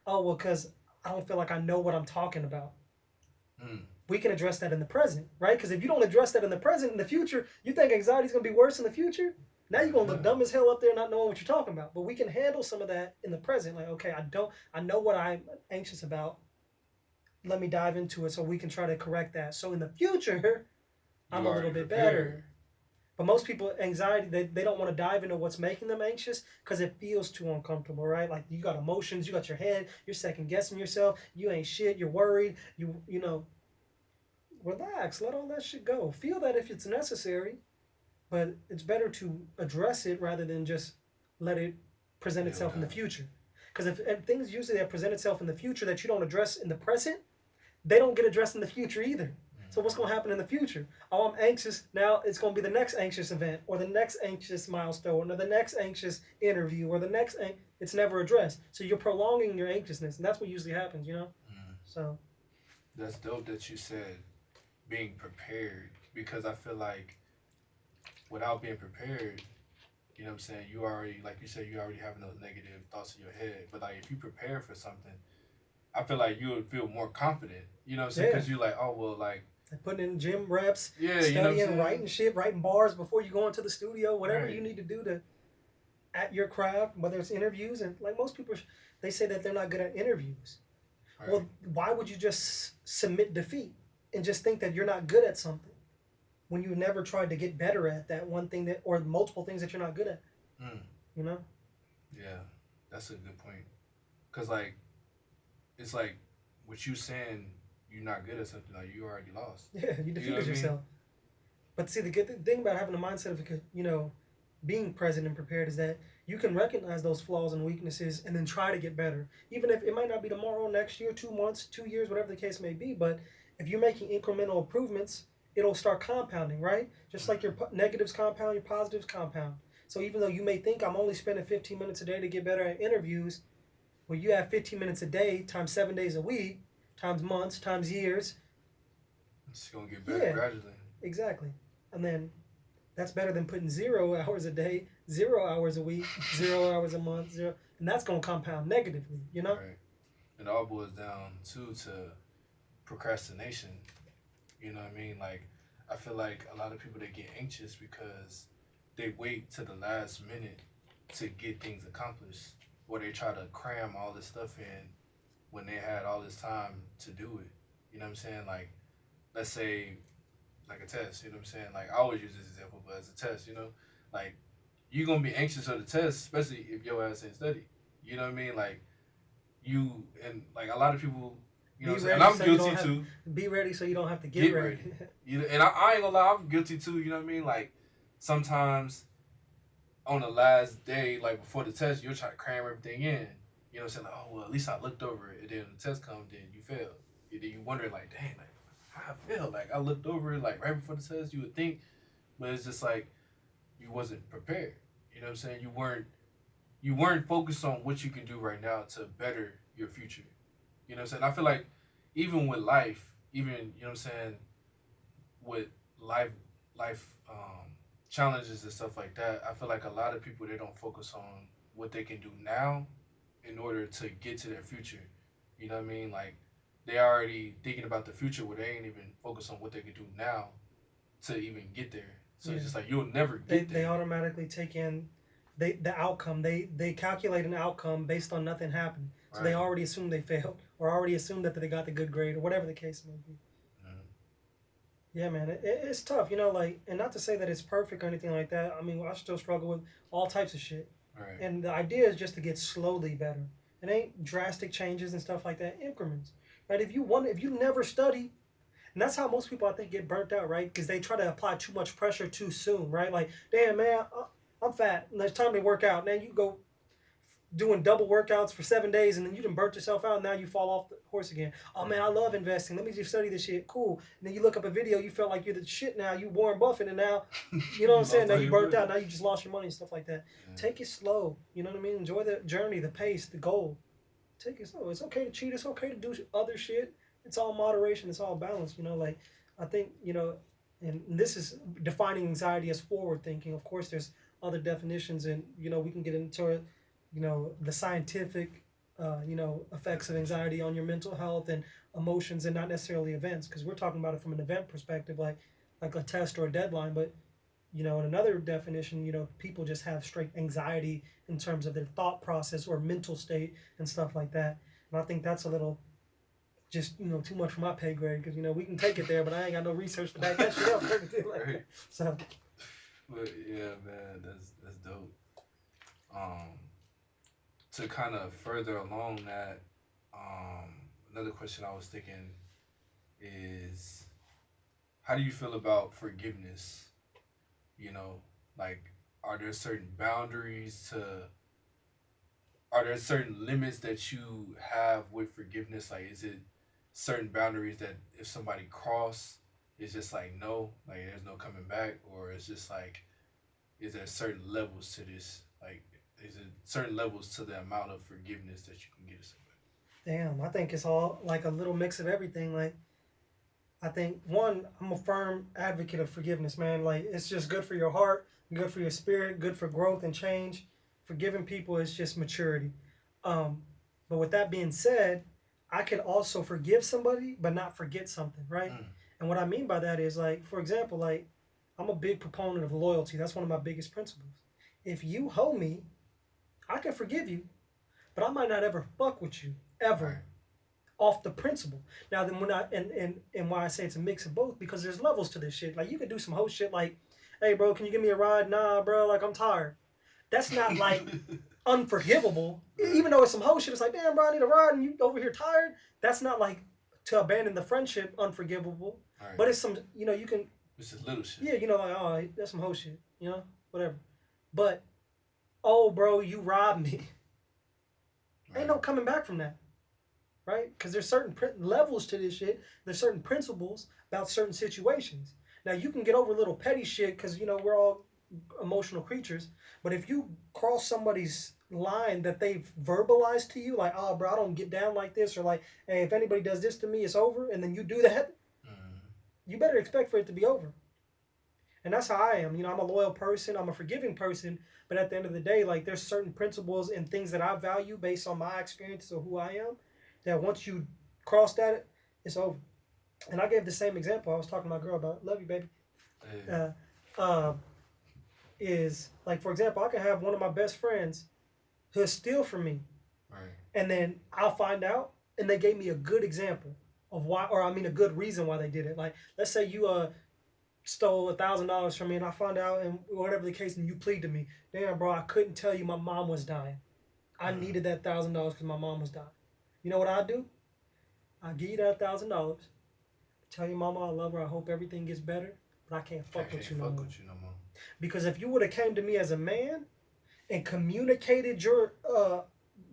Oh, well, because I don't feel like I know what I'm talking about. We can address that in the present, right? Because if you don't address that in the present, in the future, you think anxiety is going to be worse in the future? Now you're going to look dumb as hell up there not knowing what you're talking about. But we can handle some of that in the present. Like, okay, I know what I'm anxious about. Let me dive into it so we can try to correct that. So in the future, I'm a little bit better. But most people, anxiety, they don't want to dive into what's making them anxious because it feels too uncomfortable, right? Like you got emotions, you got your head, you're second guessing yourself, you ain't shit, you're worried, relax, let all that shit go. Feel that if it's necessary, but it's better to address it rather than just let it present itself in the future. Because if things usually that present itself in the future that you don't address in the present, they don't get addressed in the future either. So what's going to happen in the future? Oh, I'm anxious. Now it's going to be the next anxious event or the next anxious milestone or the next anxious interview or the next. It's never addressed. So you're prolonging your anxiousness, and that's what usually happens, So. That's dope that you said being prepared, because I feel like without being prepared, you know what I'm saying, you already, like you said, you already having those negative thoughts in your head. But like if you prepare for something, I feel like you would feel more confident. You know what I'm saying? Because you're like, oh, well, like putting in gym reps, studying, writing shit, writing bars before you go into the studio, whatever you need to do to at your craft, whether it's interviews. And like most people, they say that they're not good at interviews. Right. Well, why would you just submit defeat and just think that you're not good at something when you never tried to get better at that one thing or multiple things that you're not good at? Yeah, that's a good point. Because like, it's like what you saying, you're not good at something, like you already lost. Yeah, you defeated yourself. But see, the good thing about having a mindset of, being present and prepared is that you can recognize those flaws and weaknesses and then try to get better. Even if it might not be tomorrow, next year, 2 months, 2 years, whatever the case may be. But if you're making incremental improvements, it'll start compounding, right? Just like your negatives compound, your positives compound. So even though you may think I'm only spending 15 minutes a day to get better at interviews, well, you have 15 minutes a day times 7 days a week, times months, times years. It's going to get better gradually. Exactly. And then that's better than putting 0 hours a day, 0 hours a week, 0 hours a month, and that's going to compound negatively, Right. It all boils down, too, to procrastination. You know what I mean? Like, I feel like a lot of people, they get anxious because they wait to the last minute to get things accomplished, or they try to cram all this stuff in when they had all this time to do it. You know what I'm saying? Like, let's say, like a test, you know what I'm saying? Like, I always use this example, but as a test, like, you're going to be anxious of the test, especially if your ass ain't study. You know what I mean? Like, and like a lot of people, you know what I'm saying? And I'm guilty too. Be ready so you don't have to get ready. And I ain't gonna lie, I'm guilty too, you know what I mean? Like, sometimes on the last day, like before the test, you'll try to cram everything in. You know what I'm saying? Like, oh, well, at least I looked over it. And then when the test comes, then you failed. And then you wonder, like, dang, like, how I feel? Like, I looked over it, like, right before the test, you would think. But it's just like, you wasn't prepared. You know what I'm saying? You weren't focused on what you can do right now to better your future. You know what I'm saying? I feel like even with life, even you know what I'm saying, with life challenges and stuff like that, I feel like a lot of people they don't focus on what they can do now in order to get to their future. You know what I mean? Like they already thinking about the future where they ain't even focused on what they can do now to even get there. So Yeah. it's just like you'll never They get they there. automatically take in the outcome. They calculate an outcome based on nothing happening. So they Right. already assume they failed, or already assume that they got the good grade, or whatever the case may be. Mm-hmm. Yeah, man, it's tough, like, and not to say that it's perfect or anything like that. I mean, I still struggle with all types of shit, Right. and the idea is just to get slowly better. It ain't drastic changes and stuff like that. Increments, right? If you never study, and that's how most people I think get burnt out, right? Because they try to apply too much pressure too soon, right? Like, damn man, I'm fat, and it's time to work out. Then you go doing double workouts for 7 days, and then you done burnt yourself out. And now you fall off the horse again. Oh man, I love investing. Let me just study this shit. Cool. And then you look up a video, you feel like you're the shit now. You Warren Buffett, and now, you know what I'm saying? Lost Now all you your burnt money. out. Now you just lost your money and stuff like that. Yeah. Take it slow. You know what I mean? Enjoy the journey, the pace, the goal. Take it slow. It's okay to cheat. It's okay to do other shit. It's all moderation. It's all balance. Like I think and this is defining anxiety as forward thinking. Of course, there's other definitions, and we can get into it. The scientific, effects of anxiety on your mental health and emotions, and not necessarily events, because we're talking about it from an event perspective, like a test or a deadline. But in another definition, people just have straight anxiety in terms of their thought process or mental state and stuff like that. And I think that's a little just too much for my pay grade, because we can take it there, but I ain't got no research to back that shit up or anything like Right. that. So But yeah, man, that's dope. Um, to kind of further along that, another question I was thinking is, how do you feel about forgiveness? You know, like, are there certain boundaries to, are there certain limits that you have with forgiveness? Like, is it certain boundaries that if somebody cross, it's just like no, like there's no coming back, or it's just like, is there certain levels to this? Like, is it certain levels to the amount of forgiveness that you can give to somebody? damn, I think it's all like a little mix of everything. Like, I think one, I'm a firm advocate of forgiveness, man. Like, it's just good for your heart, good for your spirit, good for growth and change. Forgiving people is just maturity. Um, but with that being said, I could also forgive somebody but not forget something, right? Mm, And what I mean by that is, like, for example, like, I'm a big proponent of loyalty. That's one of my biggest principles. If you owe me, I can forgive you, but I might not ever fuck with you right. ever, off the principle. Now then, when I and why I say it's a mix of both, because there's levels to this shit. Like, you could do some whole shit like, hey bro, can you give me a ride? Nah, bro, like I'm tired. That's not like unforgivable. Right. Even though it's some whole shit, it's like, damn bro, I need a ride and you over here tired. That's not like to abandon the friendship unforgivable. Right. But it's some, you can, It's just little shit. yeah, like, oh, that's some whole shit, whatever. But, oh bro, you robbed me. Right. Ain't no coming back from that, right? Because there's certain levels to this shit. There's certain principles about certain situations. Now you can get over little petty shit because we're all emotional creatures. But if you cross somebody's line that they've verbalized to you, like, oh bro, I don't get down like this, or like, hey, if anybody does this to me, it's over, and then you do that, Mm, you better expect for it to be over. And that's how I am. I'm a loyal person. I'm a forgiving person. But at the end of the day, like, there's certain principles and things that I value based on my experiences of who I am, that once you cross that, it's over. And I gave the same example. I was talking to my girl about, love you, baby. yeah. Uh, is like, for example, I can have one of my best friends who'll steal from me, Right. and then I'll find out, and they gave me a good example of why, or I mean, a good reason why they did it. Like, let's say you stole $1,000 from me, and I found out, and whatever the case, and you plead to me, damn, bro, I couldn't tell you my mom was dying. I Mm, needed that $1,000 because my mom was dying. You know what I do? I give you that $1,000. Tell your mama I love her. I hope everything gets better, but I can't I fuck can't with you no fuck more. with you no more. Because if you would have came to me as a man and communicated your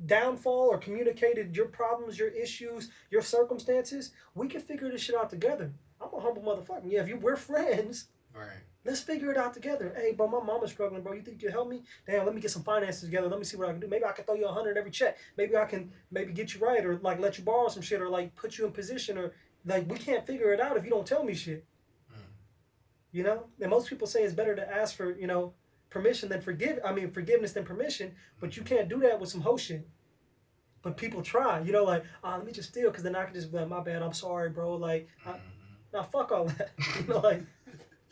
downfall, or communicated your problems, your issues, your circumstances, we can figure this shit out together. I'm a humble motherfucker. Yeah, if we're friends, Right. Let's figure it out together. Hey, bro, my mama's struggling, bro. You think you can help me? Damn, let me get some finances together. Let me see what I can do. Maybe I can throw you 100 every check. Maybe I can maybe get you right, or like let you borrow some shit, or like put you in position, or like we can't figure it out if you don't tell me shit. Mm. You know? And most people say it's better to ask for, permission than forgiveness than permission, but you Mm-hmm. can't do that with some hoe shit. But people try, like, let me just steal, because then I can just be like, my bad, I'm sorry, bro. Like, Mm-hmm. now fuck all that. Like,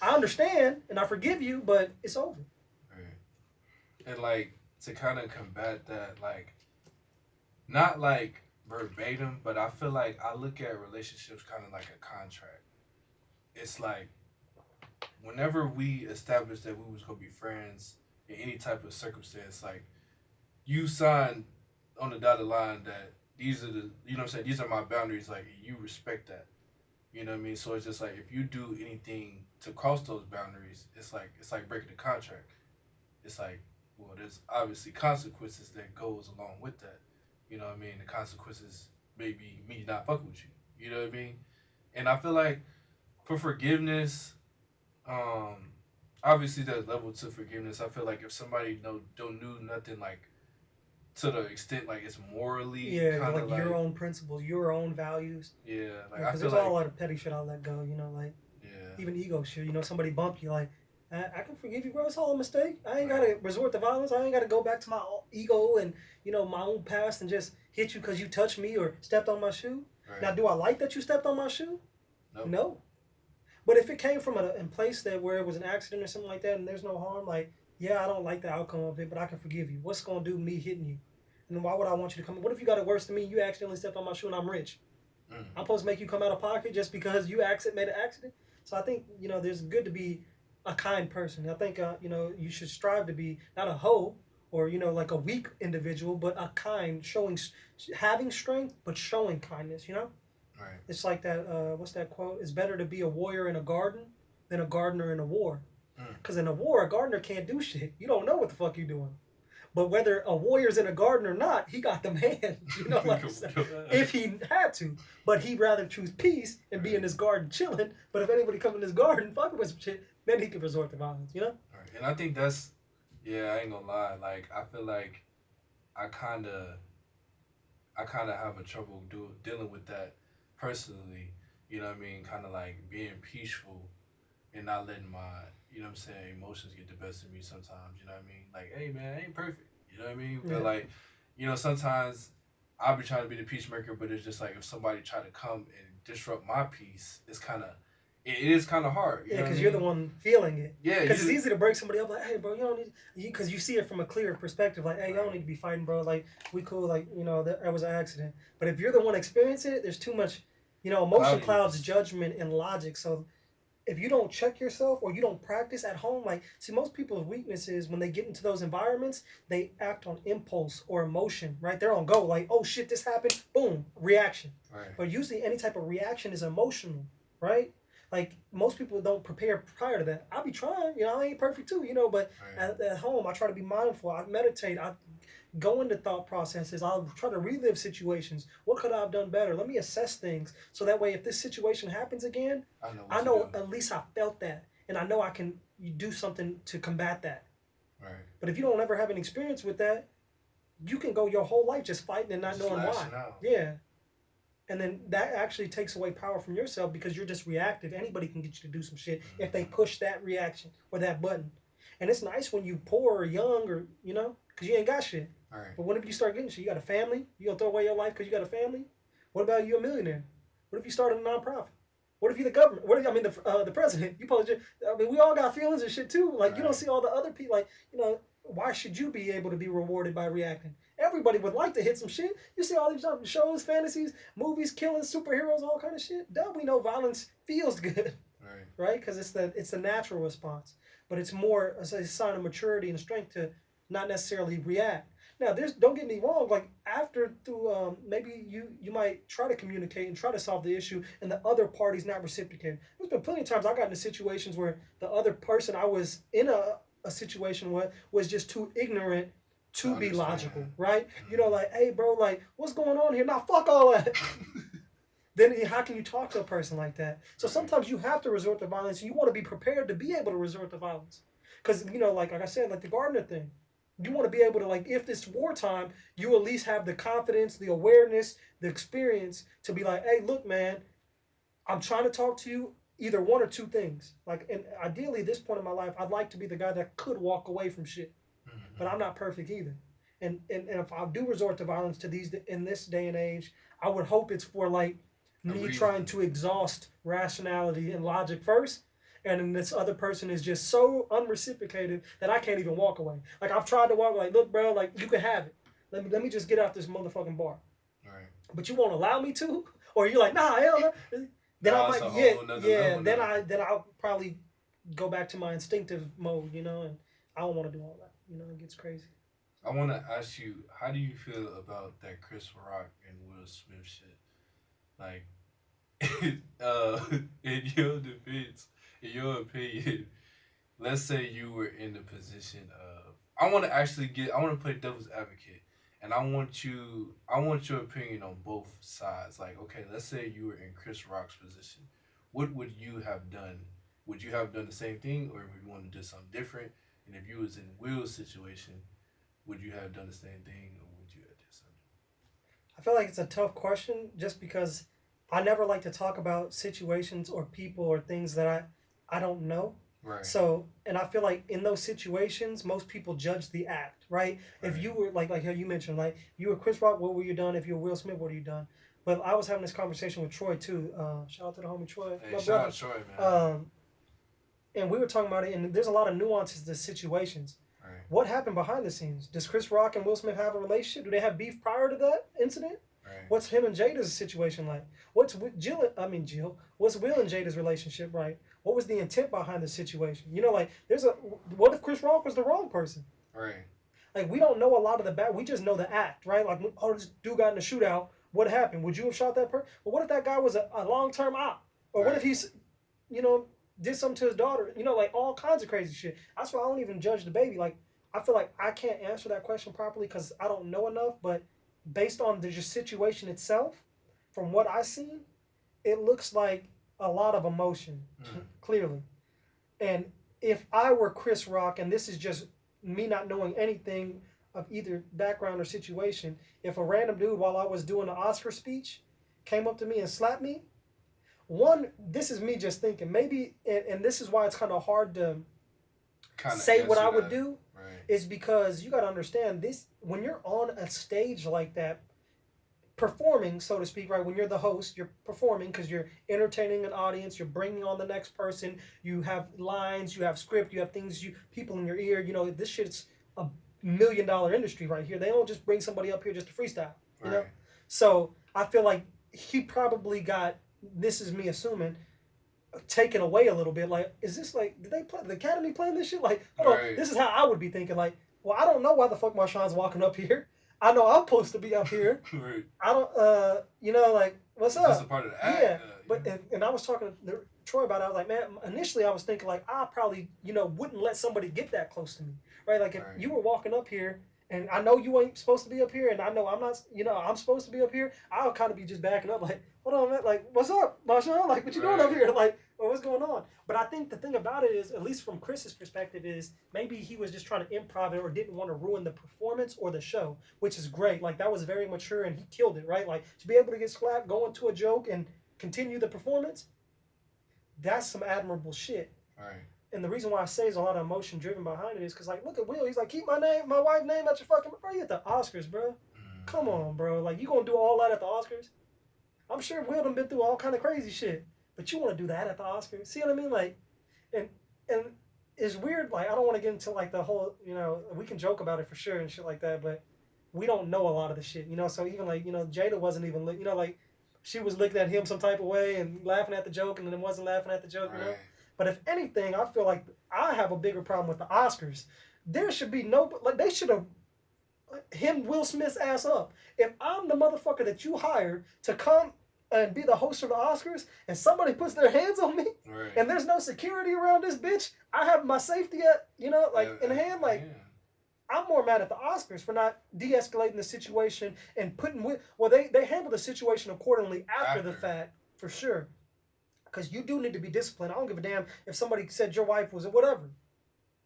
I understand and I forgive you, but it's over. Right. And like to kind of combat that, like not like verbatim, but I feel like I look at relationships kind of like a contract. It's like whenever we established that we was gonna be friends in any type of circumstance, like you signed on the dotted line that these are the you know what I'm saying, these are my boundaries, like you respect that. You know what I mean? So it's just like if you do anything to cross those boundaries, it's like breaking the contract. It's like, well, there's obviously consequences that goes along with that. You know what I mean? The consequences maybe me not fucking with you. You know what I mean? And I feel like for forgiveness, um, obviously there's level to forgiveness. I feel like if somebody don't do nothing like to the extent like it's morally Yeah, kind of like your like own principles, your own values. yeah, like I Because feel there's all a like lot of petty shit I let go, like yeah, even ego shit. Somebody bumped you, like, I can forgive you, bro. It's all a mistake. I ain't got right, to resort to violence. I ain't got to go back to my ego and, my own past and just hit you because you touched me or stepped on my shoe. right, Now, do I like that you stepped on my shoe? nope, No. But if it came from a place that where it was an accident or something like that and there's no harm, like, yeah, I don't like the outcome of it, but I can forgive you. What's going to do me hitting you? And then why would I want you to come? What if you got it worse than me? You accidentally stepped on my shoe and I'm rich. mm, I'm supposed to make you come out of pocket just because you made an accident. So I think there's good to be a kind person. I think you should strive to be not a hoe or like a weak individual, but a kind, having strength but showing kindness. right, It's like that. What's that quote? It's better to be a warrior in a garden than a gardener in a war. mm. Because in a war, a gardener can't do shit. You don't know what the fuck you're doing. But whether a warrior's in a garden or not, he got them hands. Like if he had to. But he'd rather choose peace and be right, in his garden chilling. But if anybody come in his garden fucking with some shit, then he could resort to violence. right. And I think that's yeah, I ain't gonna lie. Like I feel like I kind of I kind of have a trouble dealing with that personally. You know what I mean? Kind of like being peaceful and not letting my, you know what I'm saying, emotions get the best of me sometimes. You know what I mean? Like, hey man, I ain't perfect. You know what I mean? Yeah. But like, sometimes I'll be trying to be the peacemaker, but it's just like if somebody try to come and disrupt my peace, it is kind of hard. You Yeah, know what I because you're the mean? one feeling it. Yeah, Because it's easy to break somebody up, like, hey, bro, you don't need, because you see it from a clear perspective, like, hey, you don't right. need to be fighting, bro. Like, we cool, like, that was an accident. But if you're the one experiencing it, there's too much, emotion clouds Cloudiness. judgment and logic. So if you don't check yourself or you don't practice at home, like, see, most people's weakness is when they get into those environments, they act on impulse or emotion, right? They're on go, like, oh shit, this happened, boom, reaction. Right. But usually any type of reaction is emotional, right? Like, most people don't prepare prior to that. I'll be trying, I ain't perfect too, but Right. at home, I try to be mindful. I meditate. I go into thought processes. I'll try to relive situations. What could I have done better? Let me assess things so that way, if this situation happens again, I know what I to know do. at least I felt that, and I know I can do something to combat that. Right. But if you don't ever have an experience with that, you can go your whole life just fighting and not Just knowing why. lashing out. Yeah. And then that actually takes away power from yourself because you're just reactive. Anybody can get you to do some shit if they Mm-hmm. push that reaction or that button. And it's nice when you poor or young or, because you ain't got shit. Right. But what if you start getting shit? You got a family? You gonna throw away your life because you got a family? What about you a millionaire? What if you started a nonprofit? What if you the government? What if the president? You supposed to, we all got feelings and shit too. Like you don't Right. see all the other people. Like why should you be able to be rewarded by reacting? Everybody would like to hit some shit. You see all these shows, fantasies, movies, killing superheroes, all kind of shit. Duh, we know violence feels good, Right. right? Because it's the natural response, but it's more a sign of maturity and strength to not necessarily react. Now, don't get me wrong. Like after through maybe you might try to communicate and try to solve the issue, and the other party's not reciprocating. There's been plenty of times I got into situations where the other person I was in a situation with was just too ignorant To to be understand. logical, right? Mm-hmm. Like, hey, bro, like, what's going on here? Nah, fuck all that. then how can you talk to a person like that? So sometimes you have to resort to violence. And you want to be prepared to be able to resort to violence, because like I said, like the Gardner thing, you want to be able to, like, if it's wartime, you at least have the confidence, the awareness, the experience to be like, hey, look, man, I'm trying to talk to you. Either one or two things. Like, and ideally, at this point in my life, I'd like to be the guy that could walk away from shit, but I'm not perfect either. And if I do resort to violence to these in this day and age, I would hope it's for like me trying to exhaust rationality and logic first, and then this other person is just so unreciprocated that I can't even walk away. Like, I've tried to walk, like, look, bro, like, you can have it. Let me just get out this motherfucking bar. Right. But you won't allow me to, or you're like, nah, hell no. Then I might, then I'll probably go back to my instinctive mode, and I don't want to do all that. It gets crazy. I want to ask you, how do you feel about that Chris Rock and Will Smith shit? Like, in your defense, in your opinion, let's say you were in the position of, I want to play devil's advocate, and I want your opinion on both sides. Like, okay, let's say you were in Chris Rock's position. What would you have done? Would you have done the same thing, or would you want to do something different? And if you was in Will's situation, would you have done the same thing, or would you have done something? I feel like it's a tough question just because I never like to talk about situations or people or things that I don't know. Right. So, and I feel like in those situations, most people judge the act, right? If you were like how you mentioned, like, you were Chris Rock, what were you done? If you were Will Smith, what were you done? But I was having this conversation with Troy too. Shout out to the homie Troy. Hey, shout out Troy, man. And we were talking about it, and there's a lot of nuances to situations. Right. What happened behind the scenes? Does Chris Rock and Will Smith have a relationship? Do they have beef prior to that incident? Right. What's him and Jada's situation like? What's Jill? What's Will and Jada's relationship, right? What was the intent behind the situation? Like, what if Chris Rock was the wrong person? Right. Like, we don't know a lot of the back. We just know the act, right? Like, oh, this dude got in a shootout. What happened? Would you have shot that person? But what if that guy was a long-term op? Or what if he's, did something to his daughter? Like, all kinds of crazy shit. That's why I don't even judge the baby. Like, I feel like I can't answer that question properly because I don't know enough. But based on the just situation itself, from what I seen, it looks like a lot of emotion, clearly. And if I were Chris Rock, and this is just me not knowing anything of either background or situation, if a random dude while I was doing an Oscar speech came up to me and slapped me, this is me just thinking, maybe, and this is why it's kind of hard to say what I would do, is because you got to understand this, when you're on a stage like that, performing, so to speak, right? When you're the host, you're performing because you're entertaining an audience, you're bringing on the next person, you have lines, you have script, you have people in your ear, this shit's a $1 million industry right here. They don't just bring somebody up here just to freestyle, you know? So I feel like he probably got, this is me assuming, taken away a little bit. Like, is this like, did they play the Academy playing this shit? Like, hold on, this is how I would be thinking. Like, well, I don't know why the fuck Marshawn's walking up here. I know I'm supposed to be up here. I don't, like, what's up? That's a part of the act. Yeah, but and I was talking to Troy about it. I was like, man, initially I was thinking like, I probably, wouldn't let somebody get that close to me, right? Like, if you were walking up here and I know you ain't supposed to be up here, and I know I'm not, I'm supposed to be up here, I'll kind of be just backing up, like, hold on, man, like, what's up, Marshawn? Like, what you doing up here? Like, well, what's going on? But I think the thing about it is, at least from Chris's perspective, is maybe he was just trying to improv it or didn't want to ruin the performance or the show, which is great. Like, that was very mature, and he killed it, right? Like, to be able to get slapped, go into a joke, and continue the performance, that's some admirable shit. Right. And the reason why I say there's a lot of emotion driven behind it is because, like, look at Will. He's like, keep my wife's name at your fucking, bro, you at the Oscars, bro. Come on, bro. Like, you gonna do all that at the Oscars? I'm sure Will done been through all kind of crazy shit. But you want to do that at the Oscars? See what I mean? Like, and it's weird. Like, I don't want to get into, like, the whole, we can joke about it for sure and shit like that, but we don't know a lot of the shit, So even, like, Jada wasn't even, like, she was looking at him some type of way and laughing at the joke and then wasn't laughing at the joke, But if anything, I feel like I have a bigger problem with the Oscars. There should be they should have hemmed Will Smith's ass up. If I'm the motherfucker that you hired to come and be the host of the Oscars and somebody puts their hands on me and there's no security around this bitch, I have my safety at, in hand, like, I'm more mad at the Oscars for not de-escalating the situation and they handled the situation accordingly after the fact, for sure. Because you do need to be disciplined. I don't give a damn if somebody said your wife was whatever.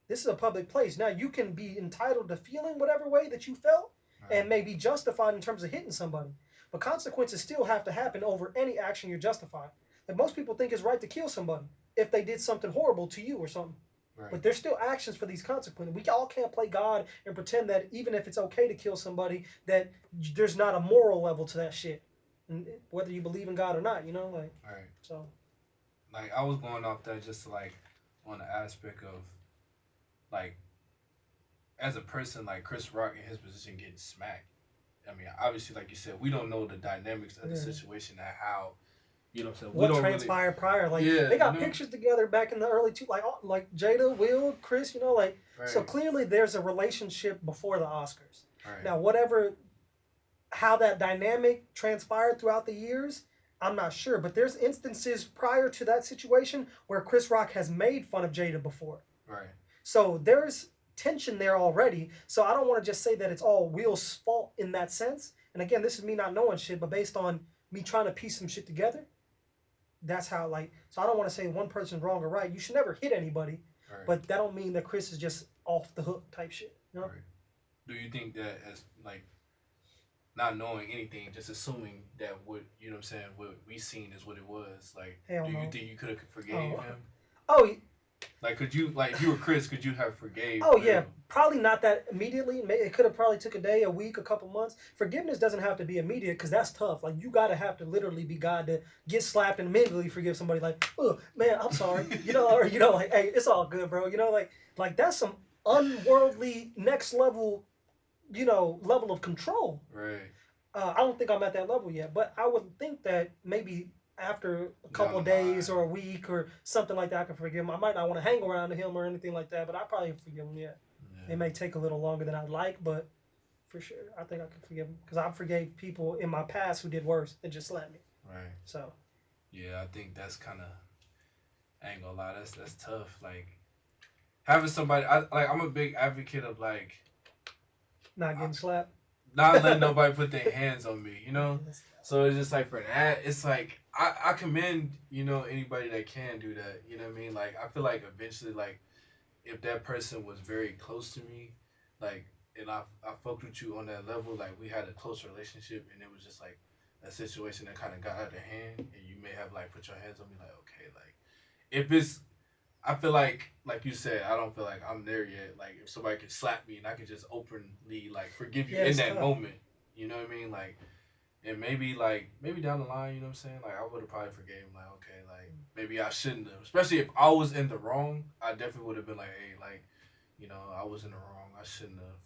This is a public place. Now you can be entitled to feeling whatever way that you felt and may be justified in terms of hitting somebody. But consequences still have to happen over any action you're justified. Like most people think it's right to kill somebody if they did something horrible to you or something. Right. But there's still actions for these consequences. We all can't play God and pretend that even if it's okay to kill somebody, that there's not a moral level to that shit. And whether you believe in God or not, like. Right. So. Like, I was going off that just, like, on the aspect of, like, as a person, like, Chris Rock in his position getting smacked. I mean, obviously, like you said, we don't know the dynamics of the situation and how, you know what I'm saying? What transpired prior. Like, they got pictures together back in the early like Jada, Will, Chris, like, so clearly there's a relationship before the Oscars. Right. Now, how that dynamic transpired throughout the years, I'm not sure. But there's instances prior to that situation where Chris Rock has made fun of Jada before. Right. So there's tension there already. So I don't want to just say that it's all Will's fault in that sense. And again, this is me not knowing shit, but based on me trying to piece some shit together, that's how, like, so I don't want to say one person's wrong or right. You should never hit anybody, but that don't mean that Chris is just off the hook type shit. Right. Do you think that as, like, not knowing anything, just assuming that what, you know what I'm saying, what we seen is what it was, like, do you think you could have forgave him? Oh, like, could you, like, if you were Chris, could you have forgave him? Yeah, probably not that immediately. It could have probably took a day, a week, a couple months. Forgiveness doesn't have to be immediate because that's tough. Like, you got to have to literally be God to get slapped and immediately forgive somebody. Like, oh, man, I'm sorry. Or, like, hey, it's all good, bro. Like that's some unworldly next level, level of control. Right. I don't think I'm at that level yet, but I would think that maybe after a couple of days or a week or something like that, I can forgive him. I might not want to hang around him or anything like that, but I probably forgive him. Yeah. It may take a little longer than I'd like, but for sure, I think I can forgive him because I forgave people in my past who did worse than just slap me. Right. So. Yeah, I think that's kind of, I ain't gonna lie, that's tough. Like, having somebody, I'm a big advocate of, like, not getting slapped. Not letting nobody put their hands on me, So it's just like for that, it's like I commend, anybody that can do that. You know what I mean? Like, I feel like eventually, like, if that person was very close to me, like, and I fucked with you on that level, like, we had a close relationship, and it was just like a situation that kind of got out of hand, and you may have, like, put your hands on me, like, okay, like, if it's, I feel like you said, I don't feel like I'm there yet. Like, if somebody could slap me and I could just openly, like, forgive you in that moment, you know what I mean? Like, and maybe down the line, you know what I'm saying? Like, I would have probably forgave him, like, okay, like, maybe I shouldn't have. Especially if I was in the wrong, I definitely would have been like, hey, like, I was in the wrong. I shouldn't have,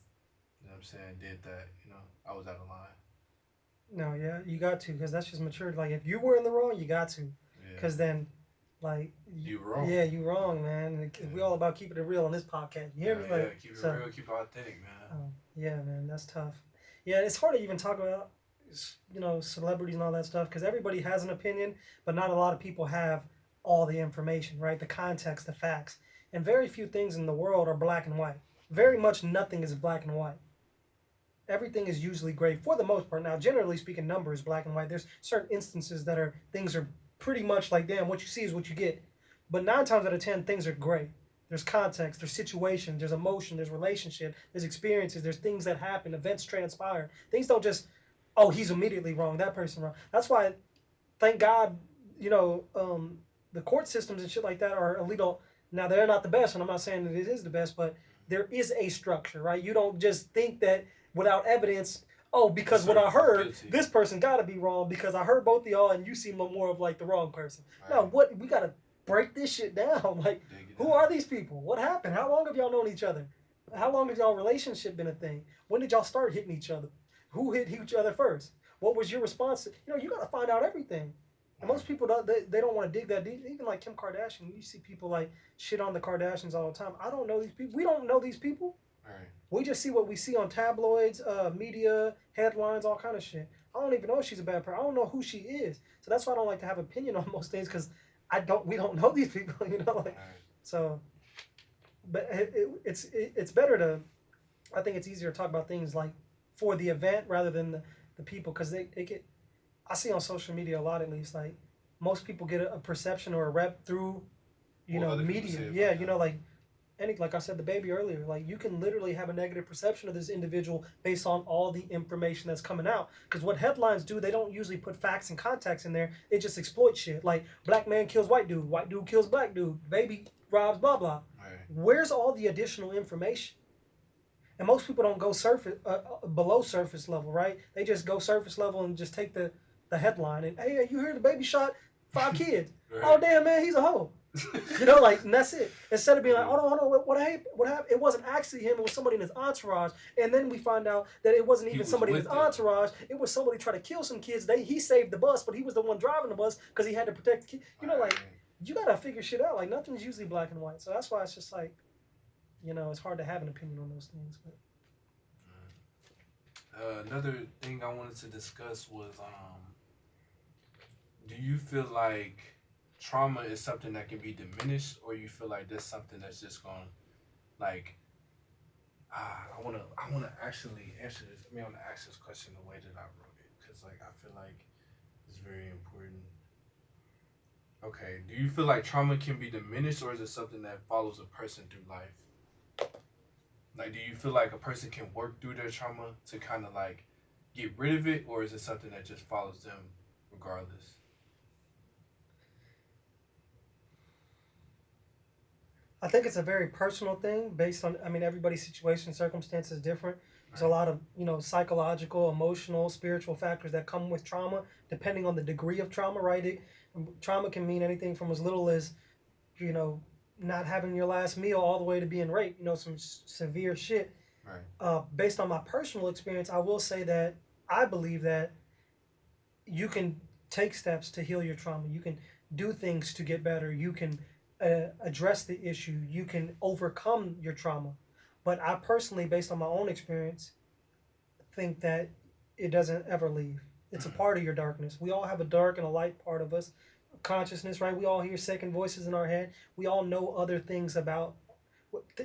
you know what I'm saying, did that, I was out of line. No, yeah, you got to, because that's just maturity. Like, if you were in the wrong, you got to. Because then, like, you wrong. Yeah, you wrong, man. We all about keeping it real on this podcast. You hear me? Like, keep it real, keep it authentic, man. Yeah, man, that's tough. Yeah, it's hard to even talk about, celebrities and all that stuff because everybody has an opinion, but not a lot of people have all the information, right? The context, the facts, and very few things in the world are black and white. Very much nothing is black and white. Everything is usually gray for the most part. Now, generally speaking, number is black and white. There's certain instances that things are pretty much like, damn, what you see is what you get. But 9 times out of 10, things are gray. There's context, there's situation, there's emotion, there's relationship, there's experiences, there's things that happen, events transpire. Things don't just, oh, he's immediately wrong, that person wrong. That's why, thank God, the court systems and shit like that are illegal. Now, they're not the best, and I'm not saying that it is the best, but there is a structure, right? You don't just think that without evidence, oh, because what I heard, this person got to be wrong because I heard both of y'all and you seem more of like the wrong person. Right. No, we got to break this shit down. Like, who are these people? What happened? How long have y'all known each other? How long has y'all relationship been a thing? When did y'all start hitting each other? Who hit each other first? What was your response? You got to find out everything. And most people, they don't want to dig that deep. Even like Kim Kardashian, you see people like shit on the Kardashians all the time. I don't know these people. We don't know these people. Right. We just see what we see on tabloids, media, headlines, all kind of shit. I don't even know if she's a bad person. I don't know who she is. So that's why I don't like to have opinion on most things because we don't know these people, Like, right. So, but it's better to I think it's easier to talk about things like for the event rather than the people because they get. I see on social media a lot at least like most people get a perception or a rep through What other people media. say Yeah, about them. like I said, the baby earlier, like you can literally have a negative perception of this individual based on all the information that's coming out. Because what headlines do, they don't usually put facts and context in there. They just exploit shit. Like black man kills white dude kills black dude, baby robs blah blah. Right. Where's all the additional information? And most people don't go surface below surface level, right? They just go surface level and just take the headline and hey, you heard the baby shot 5 kids. Right. Oh damn man, he's a hoe. Like and that's it. Instead of being like, hold on, what happened? What happened? It wasn't actually him. It was somebody in his entourage. And then we find out that it wasn't even somebody in his entourage. It was somebody trying to kill some kids. He saved the bus, but he was the one driving the bus because he had to protect the kid. Like you gotta figure shit out. Like nothing's usually black and white. So that's why it's just like, it's hard to have an opinion on those things. But Another thing I wanted to discuss was, do you feel like trauma is something that can be diminished, or you feel like that's something that's just going, like, I wanna actually answer this. I want to ask this question the way that I wrote it, because like I feel like it's very important. Okay, do you feel like trauma can be diminished, or is it something that follows a person through life? Like, do you feel like a person can work through their trauma to kind of like get rid of it, or is it something that just follows them regardless? I think it's a very personal thing based on, everybody's situation, circumstance is different. There's a Right. lot of, psychological, emotional, spiritual factors that come with trauma, depending on the degree of trauma, right? Trauma can mean anything from as little as, you know, not having your last meal all the way to being raped, some severe shit. Right. Based on my personal experience, I will say that I believe that you can take steps to heal your trauma. You can do things to get better. You can address the issue. You can overcome your trauma. But I personally, based on my own experience, think that it doesn't ever leave. It's a part of your darkness. We all have a dark and a light part of us. Consciousness, right? We all hear second voices in our head. We all know other things about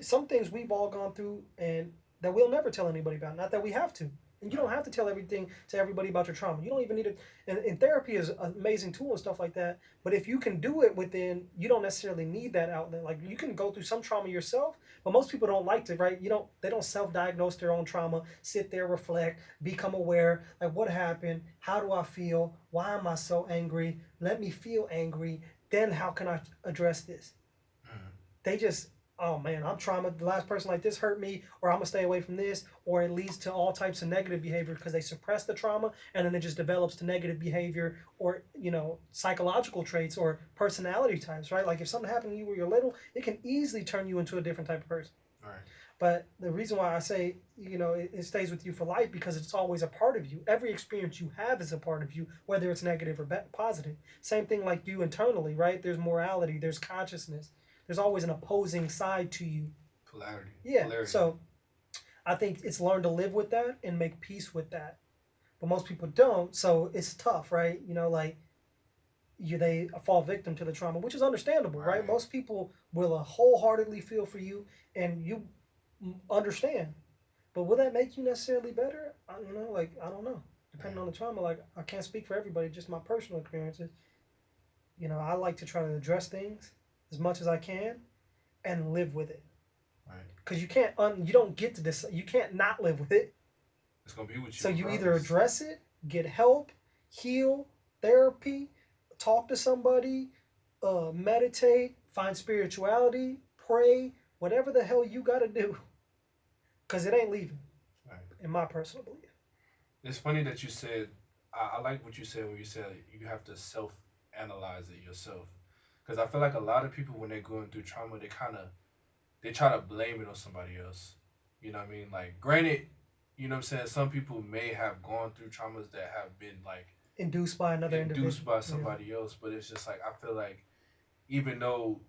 some things we've all gone through and that we'll never tell anybody about. Not that we have to. And you don't have to tell everything to everybody about your trauma. You don't even need it. And therapy is an amazing tool and stuff like that. But if you can do it within, you don't necessarily need that outlet. Like you can go through some trauma yourself, but most people don't like to, right? They don't self-diagnose their own trauma, sit there, reflect, become aware. Like what happened? How do I feel? Why am I so angry? Let me feel angry. Then how can I address this? They just, oh man, I'm trauma. The last person like this hurt me, or I'm gonna stay away from this, or it leads to all types of negative behavior because they suppress the trauma, and then it just develops to negative behavior or psychological traits or personality types, right? Like if something happened to you when you're little, it can easily turn you into a different type of person. Right. But the reason why I say, it stays with you for life because it's always a part of you. Every experience you have is a part of you, whether it's negative or positive. Same thing like you internally, right? There's morality, there's consciousness. There's always an opposing side to you. Polarity. Yeah. Polarity. So I think it's learn to live with that and make peace with that. But most people don't, so it's tough, right? They fall victim to the trauma, which is understandable, right? Most people will wholeheartedly feel for you and you understand. But will that make you necessarily better? I don't know. Depending on the trauma, like I can't speak for everybody, just my personal experiences. I like to try to address things as much as I can and live with it. Right. Because you don't get to decide, you can't not live with it. It's gonna be with you. So you either address it, get help, heal, therapy, talk to somebody, meditate, find spirituality, pray, whatever the hell you got to do. Because it ain't leaving, right. In my personal belief. It's funny that you said, I like what you said when you said you have to self-analyze it yourself. Because I feel like a lot of people, when they're going through trauma, they try to blame it on somebody else. You know what I mean? Like, granted, you know what I'm saying, some people may have gone through traumas that have been, like, induced by another individual. Induced by somebody else. But it's just like, I feel like, even though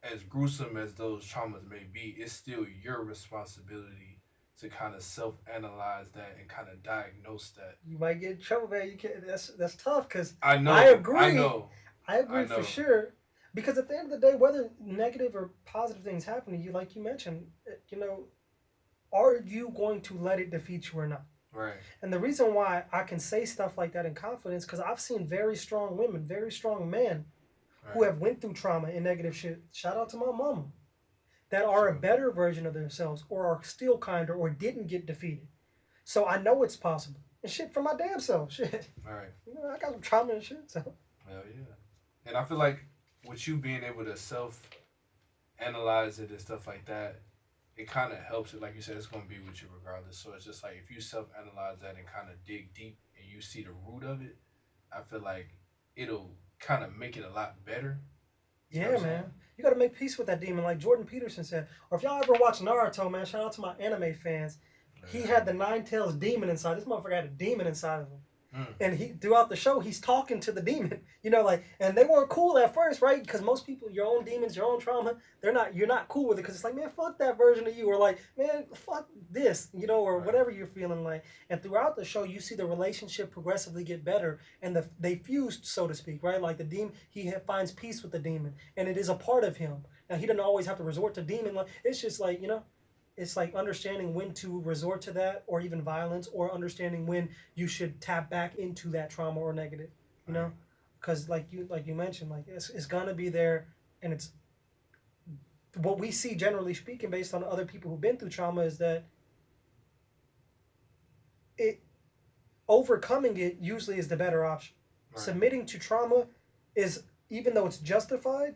as gruesome as those traumas may be, it's still your responsibility to kind of self-analyze that and kind of diagnose that. You might get in trouble, man. You can't. That's tough because I know. I agree. I know for sure. Because at the end of the day, whether negative or positive things happen to you, like you mentioned, are you going to let it defeat you or not? Right. And the reason why I can say stuff like that in confidence, because I've seen very strong women, very strong men who Right. have went through trauma and negative shit. Shout out to my mama, that are a Sure. better version of themselves, or are still kinder, or didn't get defeated. So I know it's possible. And shit for my damn self. Shit. Right. You know, I got some trauma and shit. So Hell yeah. And I feel like with you being able to self analyze it and stuff like that, it kind of helps it. Like you said, it's going to be with you regardless. So it's just like if you self analyze that and kind of dig deep and you see the root of it, I feel like it'll kind of make it a lot better. You know yeah, what I'm man. saying? You gotta make peace with that demon, like Jordan Peterson said. Or if y'all ever watch Naruto, man, shout out to my anime fans. He had the Nine Tails demon inside. This motherfucker had a demon inside of him. Mm. And he throughout the show he's talking to the demon, you know, like, and they weren't cool at first, right? Because most people, your own demons, your own trauma, you're not cool with it, because it's like, man, fuck that version of you, or like, man, fuck this, you know, or Right. whatever you're feeling like. And throughout the show you see the relationship progressively get better, and they fused, so to speak, right? Like the demon, finds peace with the demon, and it is a part of him. Now he doesn't always have to resort to demon, like, it's just like, you know, it's like understanding when to resort to that, or even violence, or understanding when you should tap back into that trauma or negative, you know, Right. because like you mentioned, like it's gonna be there. And it's what we see, generally speaking, based on other people who've been through trauma, is that it overcoming it usually is the better option. Right. Submitting to trauma is, even though it's justified,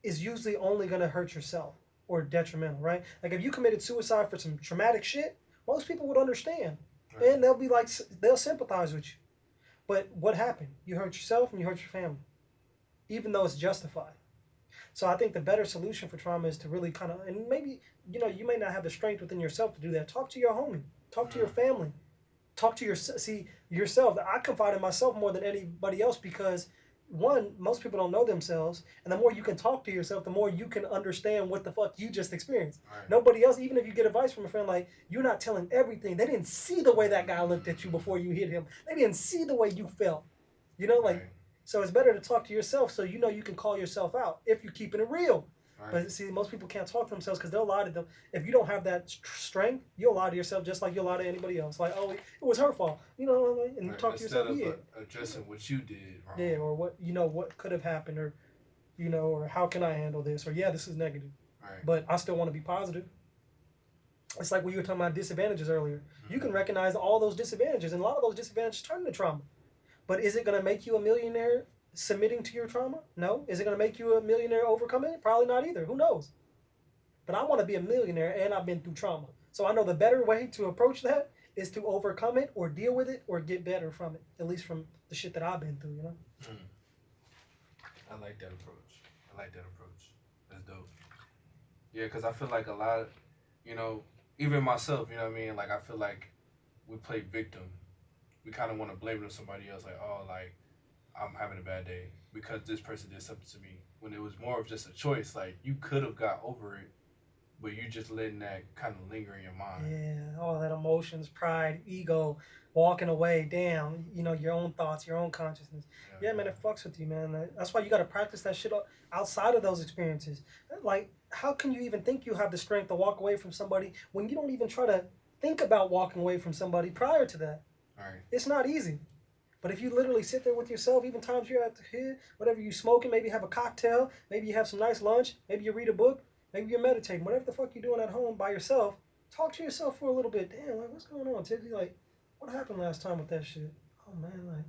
is usually only going to hurt yourself or detrimental, right? Like if you committed suicide for some traumatic shit, most people would understand, Right. and they'll be like, they'll sympathize with you. But what happened? You hurt yourself and you hurt your family, even though it's justified. So I think the better solution for trauma is to really kind of, and maybe, you know, you may not have the strength within yourself to do that. Talk to your homie, talk to your family, talk to yourself. I confide in myself more than anybody else, because one, most people don't know themselves, and the more you can talk to yourself, the more you can understand what the fuck you just experienced. Right. Nobody else, even if you get advice from a friend, like, you're not telling everything. They didn't see the way that guy looked at you before you hit him. They didn't see the way you felt. You know, like, Right. so it's better to talk to yourself, so you know you can call yourself out if you're keeping it real. Right. But see, most people can't talk to themselves because they'll lie to them. If you don't have that strength, you'll lie to yourself just like you'll lie to anybody else. Like, oh, it was her fault, you know, and you Right. talk to Instead yourself, of addressing what you did wrong. yeah, or what, you know, what could have happened, or, you know, or how can I handle this, or yeah, this is negative, Right. but I still want to be positive. It's like when you were talking about disadvantages earlier. You can recognize all those disadvantages, and a lot of those disadvantages turn into trauma. But is it going to make you a millionaire submitting to your trauma? No. Is it going to make you a millionaire overcoming it? Probably not either. Who knows? But I want to be a millionaire, and I've been through trauma. So I know the better way to approach that is to overcome it, or deal with it, or get better from it. At least from the shit that I've been through, you know? I like that approach. That's dope. Yeah, because I feel like a lot, you know, even myself, you know what I mean? Like, I feel like we play victim. We kind of want to blame it on somebody else, like, oh, like, I'm having a bad day because this person did something to me. When it was more of just a choice, like, you could have got over it, but you just letting that kind of linger in your mind. Yeah, all that emotions, pride, ego, walking away, damn, you know, your own thoughts, your own consciousness. Yeah, man, it fucks with you, man. That's why you got to practice that shit outside of those experiences. Like, how can you even think you have the strength to walk away from somebody when you don't even try to think about walking away from somebody prior to that? Right. It's not easy. But if you literally sit there with yourself, even times you're at the here, whatever you smoking, maybe have a cocktail, maybe you have some nice lunch, maybe you read a book, maybe you're meditating, whatever the fuck you're doing at home by yourself, talk to yourself for a little bit. Damn, like, what's going on, Tipsy? Like, what happened last time with that shit? Oh, man, like,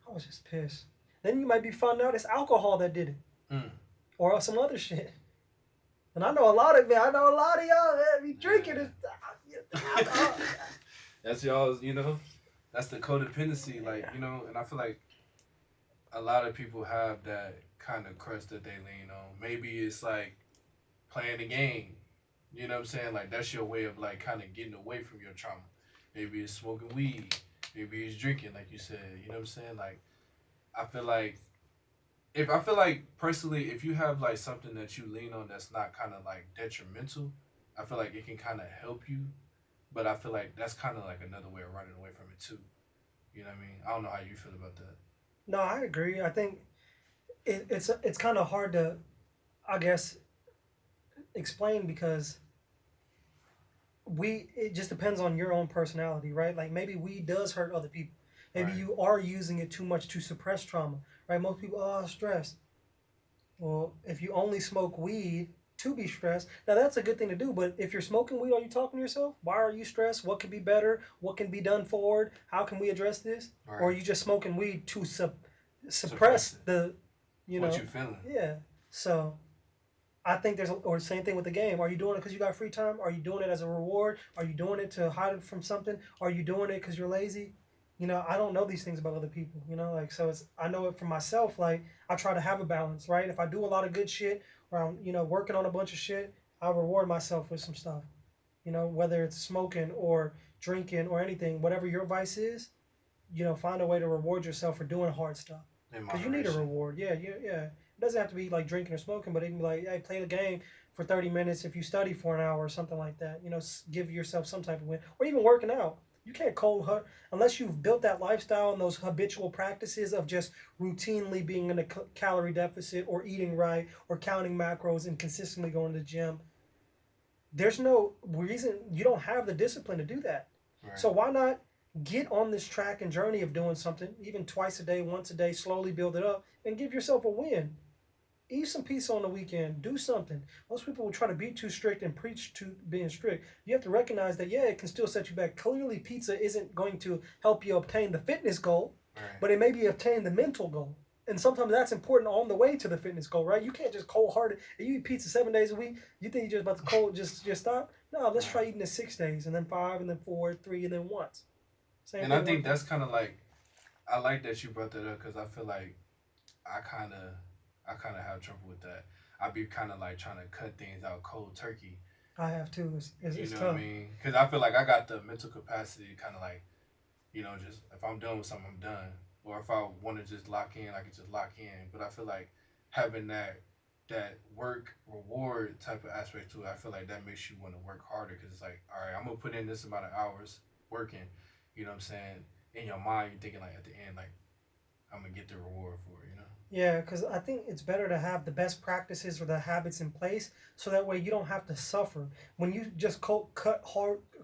I was just pissed. Then you might be finding out it's alcohol that did it. Or some other shit. And I know a lot of y'all, man, be drinking it. Alcohol. That's y'all's, you know, that's the codependency, like, you know, and I feel like a lot of people have that kind of crutch that they lean on. Maybe it's like playing the game. You know what I'm saying? Like, that's your way of, like, kind of getting away from your trauma. Maybe it's smoking weed. Maybe it's drinking, like you said. You know what I'm saying? Like, I feel like personally, if you have, like, something that you lean on that's not kind of, like, detrimental, I feel like it can kind of help you. But I feel like that's kind of like another way of running away from it too. You know what I mean? I don't know how you feel about that. No, I agree. I think it's kind of hard to, I guess, explain, because it just depends on your own personality, right? Like maybe weed does hurt other people. Maybe Right. you are using it too much to suppress trauma, right? Most people, oh, stress. Well, if you only smoke weed to be stressed, now that's a good thing to do. But if you're smoking weed, are you talking to yourself? Why are you stressed? What can be better? What can be done forward? How can we address this? Or are Right. you just smoking weed to suppress Suppress it. the, you What know, you feeling? yeah. So I think or same thing with the game. Are you doing it because you got free time? Are you doing it as a reward? Are you doing it to hide it from something? Are you doing it because you're lazy? I don't know these things about other people. Like so I know it for myself. Like I try to have a balance, right? If I do a lot of good shit, or I'm working on a bunch of shit, I'll reward myself with some stuff. Whether it's smoking or drinking or anything, whatever your vice is, find a way to reward yourself for doing hard stuff. In Because you need a moderation. reward. Yeah, yeah, yeah. It doesn't have to be like drinking or smoking, but it can be like, hey, play the game for 30 minutes if you study for an hour or something like that. Give yourself some type of win. Or even working out. You can't unless you've built that lifestyle and those habitual practices of just routinely being in a calorie deficit or eating right or counting macros and consistently going to the gym. There's no reason you don't have the discipline to do that. Right. So why not get on this track and journey of doing something, even twice a day, once a day, slowly build it up, and give yourself a win. Eat some pizza on the weekend. Do something. Most people will try to be too strict and preach to being strict. You have to recognize that, yeah, it can still set you back. Clearly, pizza isn't going to help you obtain the fitness goal, Right. but it may be obtain the mental goal. And sometimes that's important on the way to the fitness goal, right? You can't just cold hearted. If you eat pizza 7 days a week, you think you're just about to just stop? No, let's try eating it 6 days, and then 5, and then 4, 3, and then once. Same And thing. I think that's kind of like, I like that you brought that up because I feel like I kind of have trouble with that. I be kind of like trying to cut things out cold turkey. I have too. It's You know tough. what I mean? Because I feel like I got the mental capacity to kind of like, just if I'm done with something, I'm done. Or if I want to just lock in, I can just lock in. But I feel like having that work reward type of aspect to it, I feel like that makes you want to work harder because it's like, all right, I'm gonna put in this amount of hours working. You know what I'm saying? In your mind, you're thinking like at the end, like I'm gonna get the reward for it. Yeah, because I think it's better to have the best practices or the habits in place so that way you don't have to suffer. When you just cut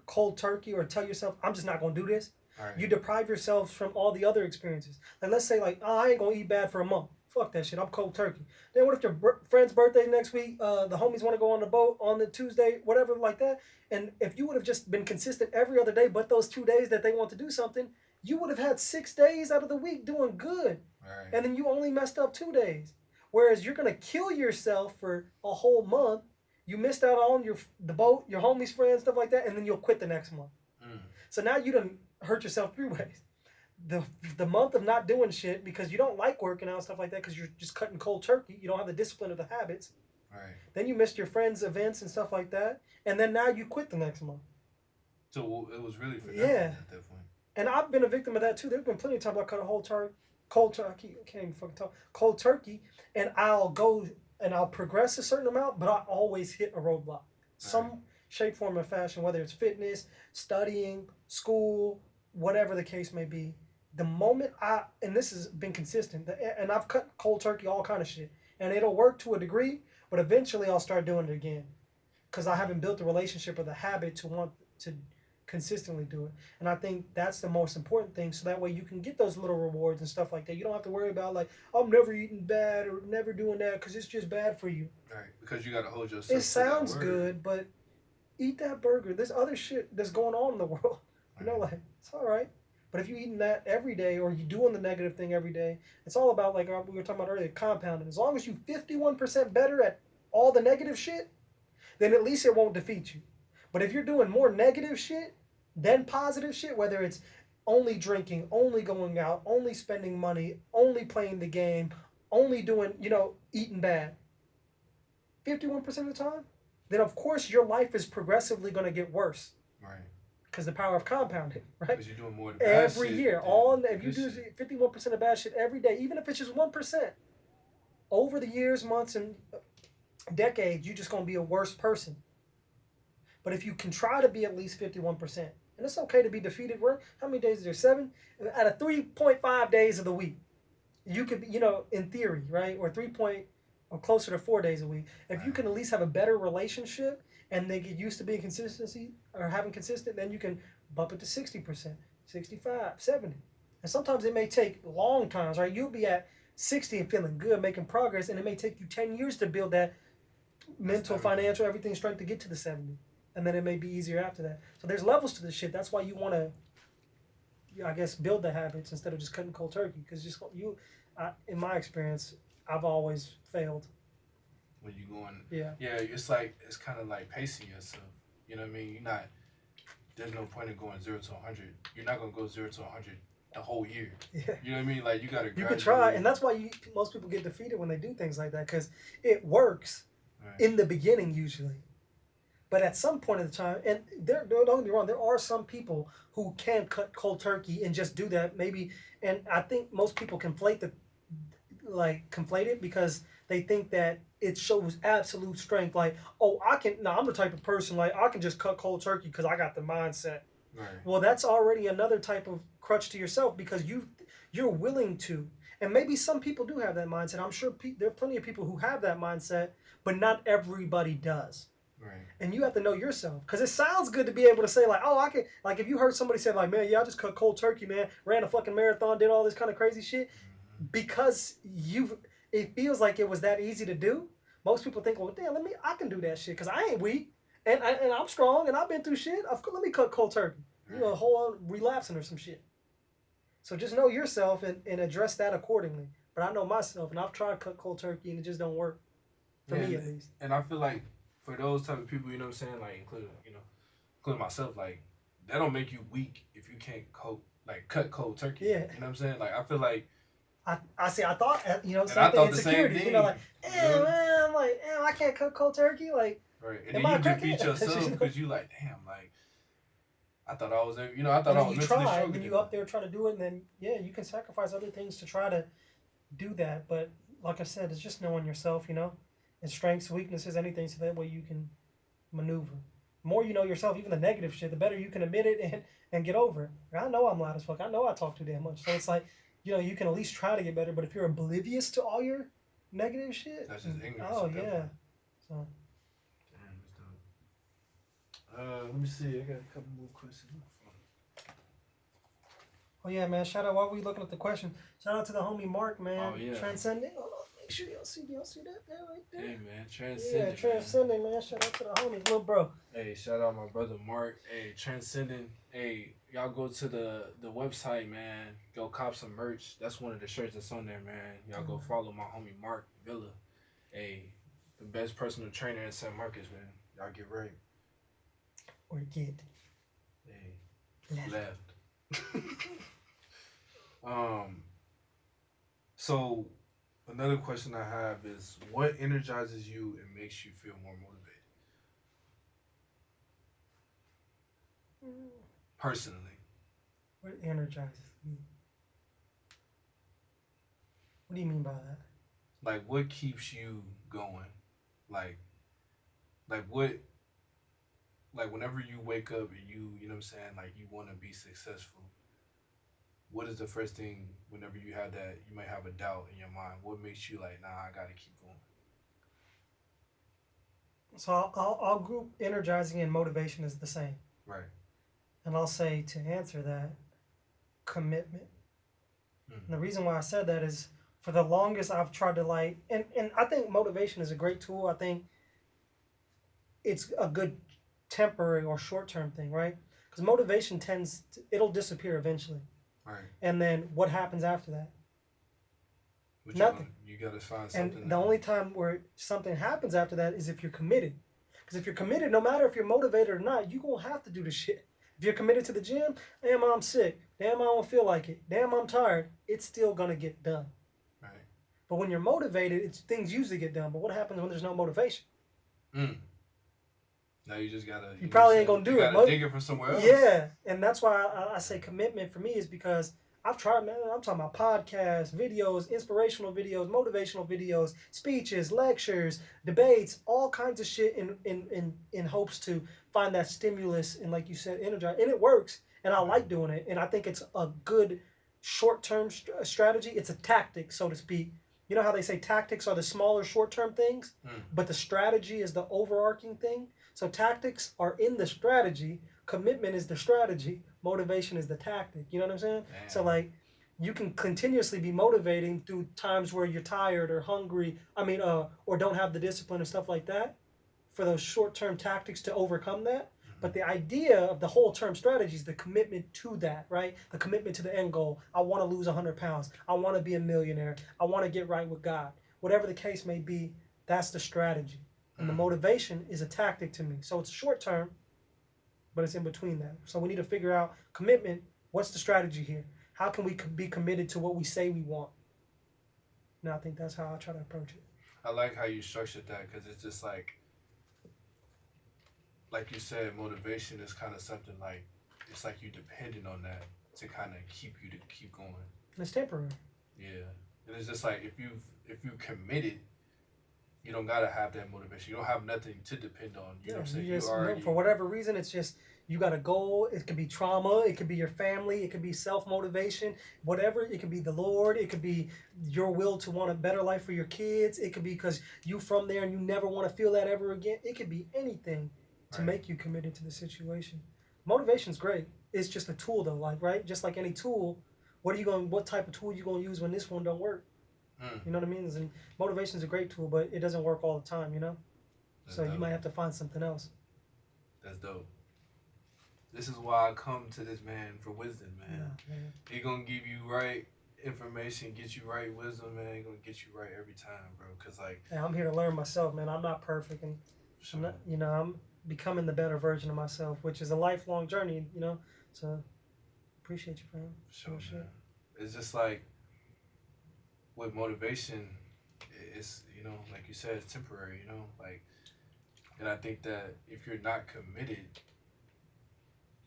cold turkey or tell yourself, I'm just not going to do this, Right. you deprive yourself from all the other experiences. Like, let's say, like, oh, I ain't going to eat bad for a month. Fuck that shit. I'm cold turkey. Then what if your friend's birthday next week, the homies want to go on the boat on the Tuesday, whatever like that. And if you would have just been consistent every other day but those 2 days that they want to do something, you would have had 6 days out of the week doing good. Right. And then you only messed up 2 days. Whereas you're gonna kill yourself for a whole month. You missed out on the boat, your homies, friends, stuff like that, and then you'll quit the next month. So now you done hurt yourself 3 ways. The month of not doing shit because you don't like working out, stuff like that, because you're just cutting cold turkey. You don't have the discipline of the habits. Right. Then you missed your friends' events and stuff like that, and then now you quit the next month. So it was really for Yeah. nothing at that point. And I've been a victim of that too. There's been plenty of times I cut a whole cold turkey. I can't even fucking talk. Cold turkey, and I'll go and I'll progress a certain amount, but I always hit a roadblock, some shape, form, or fashion. Whether it's fitness, studying, school, whatever the case may be. The moment and this has been consistent, and I've cut cold turkey, all kind of shit, and it'll work to a degree, but eventually I'll start doing it again, because I haven't built the relationship or the habit to want to consistently do it. And I think that's the most important thing, so that way you can get those little rewards and stuff like that. You don't have to worry about like, I'm never eating bad or never doing that because it's just bad for you. Right. Because you got to hold yourself. It sounds good, but eat that burger. There's other shit that's going on in the world. Like, it's all right. But if you're eating that every day, or you doing the negative thing every day, it's all about, like we were talking about earlier, compounding. As long as you 51% better at all the negative shit, then at least it won't defeat you. But if you're doing more negative shit than positive shit, whether it's only drinking, only going out, only spending money, only playing the game, only doing, eating bad, 51% of the time, then of course your life is progressively going to get worse. Right. Because the power of compounding, right? Because you're doing more of the bad every shit year. If you do 51% of bad shit every day, even if it's just 1%, over the years, months, and decades, you're just going to be a worse person. But if you can try to be at least 51%, and it's okay to be defeated, how many days is there? 7? Out of 3.5 days of the week, you could be, in theory, right? Or closer to 4 days a week. If you can at least have a better relationship and they get used to being consistency or having consistent, then you can bump it to 60%, 65, 70. And sometimes it may take long times, right? You'll be at 60 and feeling good, making progress, and it may take you 10 years to build that mental, financial, everything strength to get to the 70. And then it may be easier after that. So there's levels to this shit. That's why you want to, I guess, build the habits instead of just cutting cold turkey. Because just in my experience, I've always failed. When you going, Yeah, it's kind of like pacing yourself. You know what I mean? You're not. There's no point in going 0 to 100. You're not gonna go 0 to 100 the whole year. yeah. You know what I mean? Like you gotta. You could try, and that's why most people get defeated when they do things like that, because it works in the beginning usually. But at some point in the time, and don't get me wrong, there are some people who can cut cold turkey and just do that maybe. And I think most people conflate it because they think that it shows absolute strength. Like, oh, I'm the type of person, like, I can just cut cold turkey because I got the mindset. Right. Well, that's already another type of crutch to yourself because you're willing to. And maybe some people do have that mindset. I'm sure there are plenty of people who have that mindset, but not everybody does. Right. And you have to know yourself, because it sounds good to be able to say like, oh, I can, like, if you heard somebody say like, man, yeah, I just cut cold turkey, man, ran a fucking marathon, did all this kind of crazy shit, because it feels like it was that easy to do. Most people think, well, damn, I can do that shit because I ain't weak and I'm strong and I've been through shit. Let me cut cold turkey. You know, a whole relapsing or some shit. So just know yourself and address that accordingly. But I know myself, and I've tried to cut cold turkey and it just don't work for me at least. And I feel like for those type of people, you know what I'm saying, like including myself, like that don't make you weak if you can't cut cold turkey. Yeah. You know what I'm saying? Like I feel like I thought, same I thing, thought insecurities, the same thing. like, man, I'm like, I can't cut cold turkey, like, right. And then you defeat yourself because you like, damn, like, I thought I was, I thought I was mentally strong. When you up there trying to do it, and then, yeah, you can sacrifice other things to try to do that, but like I said, it's just knowing yourself, and strengths, weaknesses, anything, so that way you can maneuver. The more you know yourself, even the negative shit, the better you can admit it and get over it. I know I'm loud as fuck. I know I talk too damn much. So it's like, you can at least try to get better. But if you're oblivious to all your negative shit, that's just ignorance. Oh yeah. So. Damn, it's dope. Let me see. I got a couple more questions. Oh yeah, man. Shout out while we looking at the question. Shout out to the homie Mark, man. Oh yeah. Transcending. Hold on, make sure y'all see that there right there. Hey man, transcending. Yeah, transcending, man. Shout out to the homie, little bro. Hey, shout out my brother Mark. Hey, transcending. Hey, y'all go to the website, man. Go cop some merch. That's one of the shirts that's on there, man. Y'all go follow my homie Mark Villa. Hey, the best personal trainer in San Marcos, man. Y'all get right. Or get. Hey, left. So another question I have is, what energizes you and makes you feel more motivated? Personally. What energizes me? What do you mean by that? Like, what keeps you going? Like what? Like, whenever you wake up and you know what I'm saying, like, you want to be successful, what is the first thing, whenever you have that, you might have a doubt in your mind, what makes you like, nah, I got to keep going? So I'll group energizing and motivation as the same. Right. And I'll say, to answer that, commitment. And the reason why I said that is, for the longest I've tried to and I think motivation is a great tool. I think it's a good temporary or short-term thing, right? Because motivation it'll disappear eventually. Right. And then what happens after that? But nothing. You gotta find something. And the only time where something happens after that is if you're committed. Because if you're committed, no matter if you're motivated or not, you're going to have to do the shit. If you're committed to the gym, damn, I'm sick. Damn, I don't feel like it. Damn, I'm tired. It's still going to get done. Right. But when you're motivated, things usually get done. But what happens when there's no motivation? Now you just gotta. You probably ain't gonna do it. You gotta dig it from somewhere else. Yeah, and that's why I say commitment for me is because I've tried, man. I'm talking about podcasts, videos, inspirational videos, motivational videos, speeches, lectures, debates, all kinds of shit in hopes to find that stimulus and, like you said, energize. And it works, and I like doing it, and I think it's a good short-term strategy. It's a tactic, so to speak, You know how they say tactics are the smaller short-term things, Mm. but the strategy is the overarching thing. So tactics are in the strategy, commitment is the strategy, motivation is the tactic. You know what I'm saying? Damn. So like you can continuously be motivating through times where you're tired or hungry, or don't have the discipline and stuff like that for those short-term tactics to overcome that. But the idea of the whole term strategy is the commitment to that, right? The commitment to the end goal. I want to lose 100 pounds. I want to be a millionaire. I want to get right with God. Whatever the case may be, that's the strategy. And the motivation is a tactic to me. So it's short term, but it's in between that. So we need to figure out commitment. What's the strategy here? How can we be committed to what we say we want? And I think that's how I try to approach it. I like how you structured that because it's just like you said, motivation is kind of something like it's like you depending on that to kind of keep you to keep going. And it's temporary. Yeah, and it's just like if you committed, you don't gotta have that motivation. You don't have nothing to depend on. You know what I'm saying? You just, You already for whatever reason, it's just you got a goal. It could be trauma. It could be your family. It could be self motivation. Whatever. It could be the Lord. It could be your will to want a better life for your kids. It could be because you from there and you never want to feel that ever again. It could be anything to make you committed to the situation. Motivation's great. It's just a tool though, like right, just like any tool. What type of tool you gonna use when this one don't work? You know what I mean? And motivation's a great tool, but it doesn't work all the time, you know? That's So dope. you might have to find something else. That's dope. This is why I come to this man for wisdom, man. Yeah, man. He gonna give you right information, get you right wisdom, man. He gonna get you right every time, bro. Cause like, Yeah, I'm here to learn myself, man. I'm not perfect, and I'm not, I'm becoming the better version of myself, which is a lifelong journey, you know? So appreciate you, fam. Sure, man. It's just like with motivation, it's, you know, like you said, it's temporary, you know, like, and I think that if you're not committed,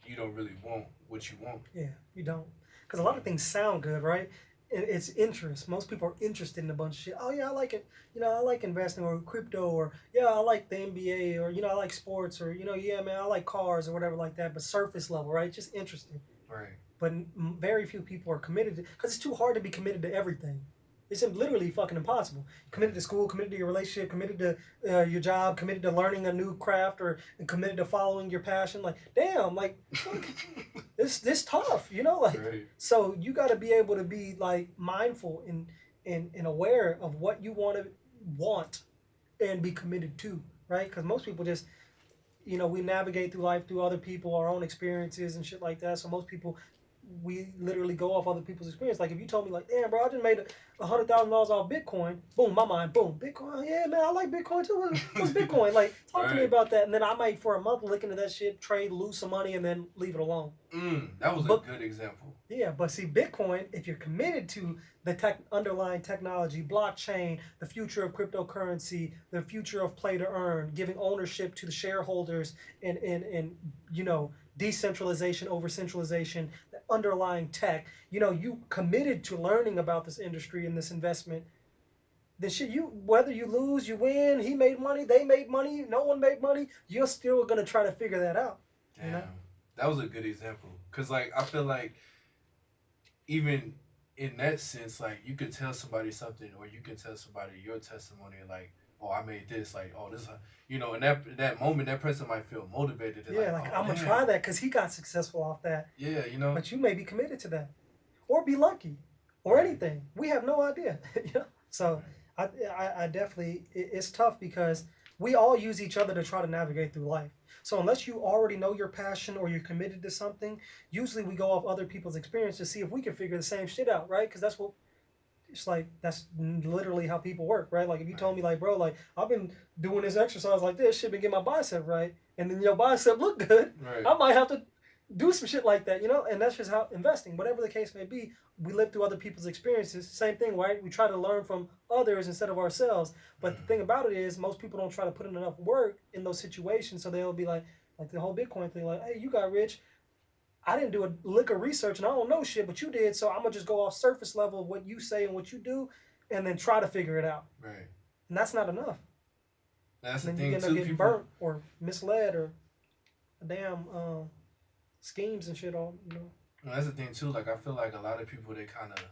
you don't really want what you want. Yeah, you don't. Because a lot of things sound good, right? It's interest. Most people are interested in a bunch of shit. Oh, yeah, I like it. You know, I like investing or crypto or, yeah, I like the NBA or, I like sports or, yeah, man, I like cars or whatever like that. But surface level, right? Just interested. Right. But very few people are committed to, because it's too hard to be committed to everything. It's literally fucking impossible. Committed to school, committed to your relationship, committed to your job, committed to learning a new craft, or committed to following your passion. Like, damn, like, fuck, this tough, like. Right. So you got to be able to be like mindful and aware of what you want and be committed to, right? Because most people just, we navigate through life through other people, our own experiences and shit like that. So most people, we literally go off other people's experience. Like if you told me like, damn bro, I just made $100,000 off Bitcoin, boom, my mind, boom, Bitcoin, yeah man, I like Bitcoin too. What's Bitcoin? Like talk to me about that. And then I might for a month look into that shit, trade, lose some money, and then leave it alone. That was a good example. Yeah, but see, Bitcoin, if you're committed to the underlying technology, blockchain, the future of cryptocurrency, the future of play to earn, giving ownership to the shareholders, and decentralization over centralization, the underlying tech, you committed to learning about this industry and this investment, then shit, whether you lose, you win, he made money, they made money, no one made money, you're still going to try to figure that out. Damn. That was a good example. Because, like, I feel like even in that sense, like, you could tell somebody something or you can tell somebody your testimony, like, oh, I made this, like, oh, this, in that moment, that person might feel motivated. Yeah, like I'm going to try that because he got successful off that. Yeah, But you may be committed to that or be lucky or anything. We have no idea, So I definitely, it's tough because we all use each other to try to navigate through life. So unless you already know your passion or you're committed to something, usually we go off other people's experience to see if we can figure the same shit out, right? Because that's literally how people work, right? Like if you told me like, bro, like I've been doing this exercise like this, shit been getting my bicep right, and then your bicep look good, right. I might have to do some shit like that, and that's just how investing, whatever the case may be, we live through other people's experiences. Same thing, right? We try to learn from others instead of ourselves. But the thing about it is most people don't try to put in enough work in those situations, so they'll be like the whole Bitcoin thing, like, hey, you got rich. I didn't do a lick of research and I don't know shit, but you did, so I'm gonna just go off surface level of what you say and what you do and then try to figure it out. Right. And that's not enough. That's and the then thing, you end up getting burnt or misled or damn schemes and shit all. That's the thing too. Like I feel like a lot of people they kind of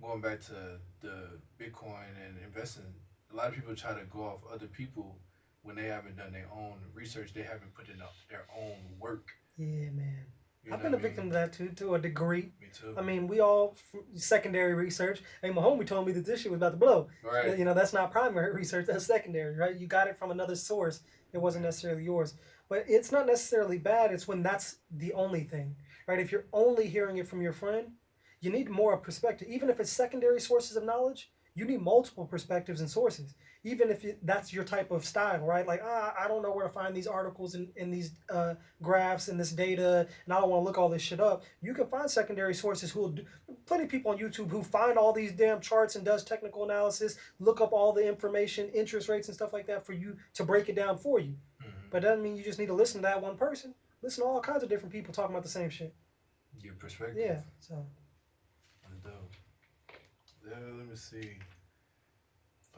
going back to the Bitcoin and investing, a lot of people try to go off other people when they haven't done their own research. They haven't put in their own work. Yeah, man. You I've know been what a I victim mean? of that too, to a degree. Me too. I mean, we all secondary research. Hey, my homie told me that this shit was about to blow. Right. You know, that's not primary research. That's secondary, right? You got it from another source. It wasn't Right. necessarily yours. But it's not necessarily bad. It's when that's the only thing, right? If you're only hearing it from your friend, you need more perspective. Even if it's secondary sources of knowledge, you need multiple perspectives and sources. Even if that's your type of style, right? Like, I don't know where to find these articles and these graphs and this data, and I don't want to look all this shit up. You can find secondary sources who will do. Plenty of people on YouTube who find all these damn charts and does technical analysis, look up all the information, interest rates and stuff like that for you to break it down for you. Mm-hmm. But that doesn't mean you just need to listen to that one person. Listen to all kinds of different people talking about the same shit. Your perspective. Yeah. So. That's dope. Yeah, let me see.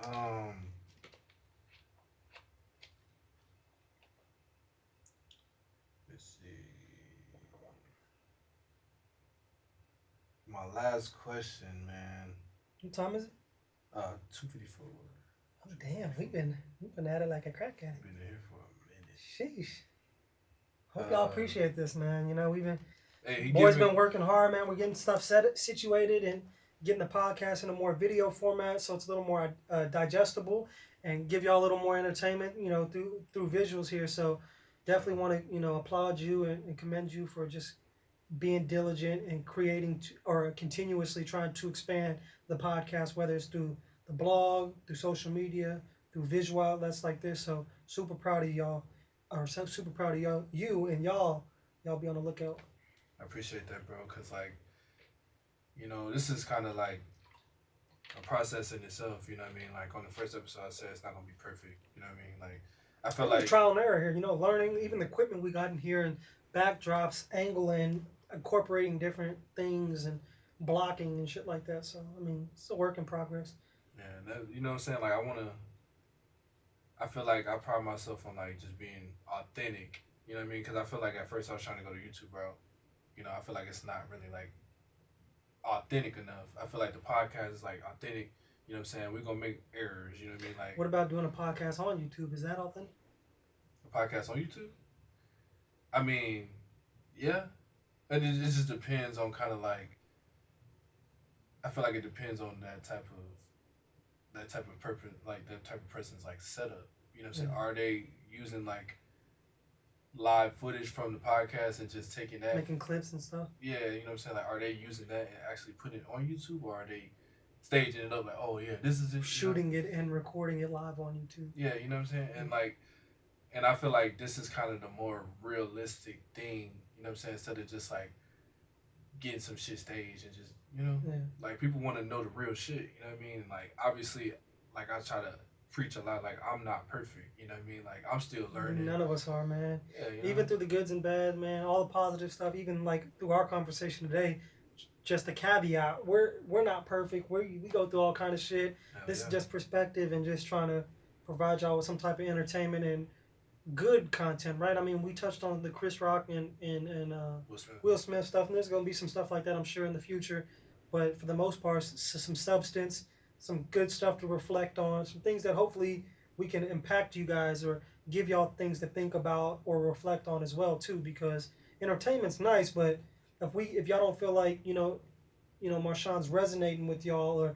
Um, let's see. My last question, man. What time is it? 2:54. Oh damn, we've been at it like a crack addict. Been here for a minute. Sheesh. Hope y'all appreciate this, man. You know, we've been Hey, boys been working hard, man. We're getting stuff situated and getting the podcast in a more video format, so it's a little more digestible and give y'all a little more entertainment, you know, through visuals here. So definitely want to, you know, applaud you and commend you for just being diligent and creating or continuously trying to expand the podcast, whether it's through the blog, through social media, through visual outlets like this. So super proud of y'all, or so super proud of you and y'all be on the lookout. I appreciate that, bro, because, like, you know, this is kind of like a process in itself, you know what I mean? Like, on the first episode, I said it's not going to be perfect, you know what I mean? Like, I felt like trial and error here, you know, learning even the equipment we got in here and backdrops, angling, incorporating different things and blocking and shit like that. So, I mean, it's a work in progress. yeah, you know what I'm saying? Like, I feel like I pride myself on, like, just being authentic, you know what I mean? Because I feel like at first I was trying to go to YouTube route. You know, I feel like it's not really, like, authentic enough. I feel like the podcast is, like, authentic. You know what I'm saying? We're going to make errors, you know what I mean? Like, what about doing a podcast on YouTube? Is that authentic? A podcast on YouTube? I mean, yeah. And it just depends on kind of, like, I feel like it depends on that type of person, like, that type of person's, like, setup. You know what I'm saying? Yeah. Are they using, like, live footage from the podcast and just taking that, making clips and stuff? Yeah, you know what I'm saying? Like, are they using that and actually putting it on YouTube, or are they staging it up like, oh yeah, this is it, shooting it and recording it live on YouTube? Yeah, you know what I'm saying? And, like, and I feel like this is kind of the more realistic thing, you know what I'm saying? Instead of just, like, getting some shit staged and just, you know, Yeah. like, people want to know the real shit, you know what I mean? Like, obviously, like, I try to preach a lot, like, I'm not perfect, you know what I mean? Like, I'm still learning. None of us are, man. Yeah, you know? Even through the goods and bad, man, all the positive stuff, even like through our conversation today, just a caveat, we're not perfect. We go through all kind of shit. This is just perspective and just trying to provide y'all with some type of entertainment and good content, right? I mean, we touched on the Chris Rock and Will Smith stuff, and there's gonna be some stuff like that, I'm sure, in the future. But for the most part, some substance, some good stuff to reflect on, some things that hopefully we can impact you guys or give y'all things to think about or reflect on as well too. Because entertainment's nice, but if y'all don't feel like Marshawn's resonating with y'all or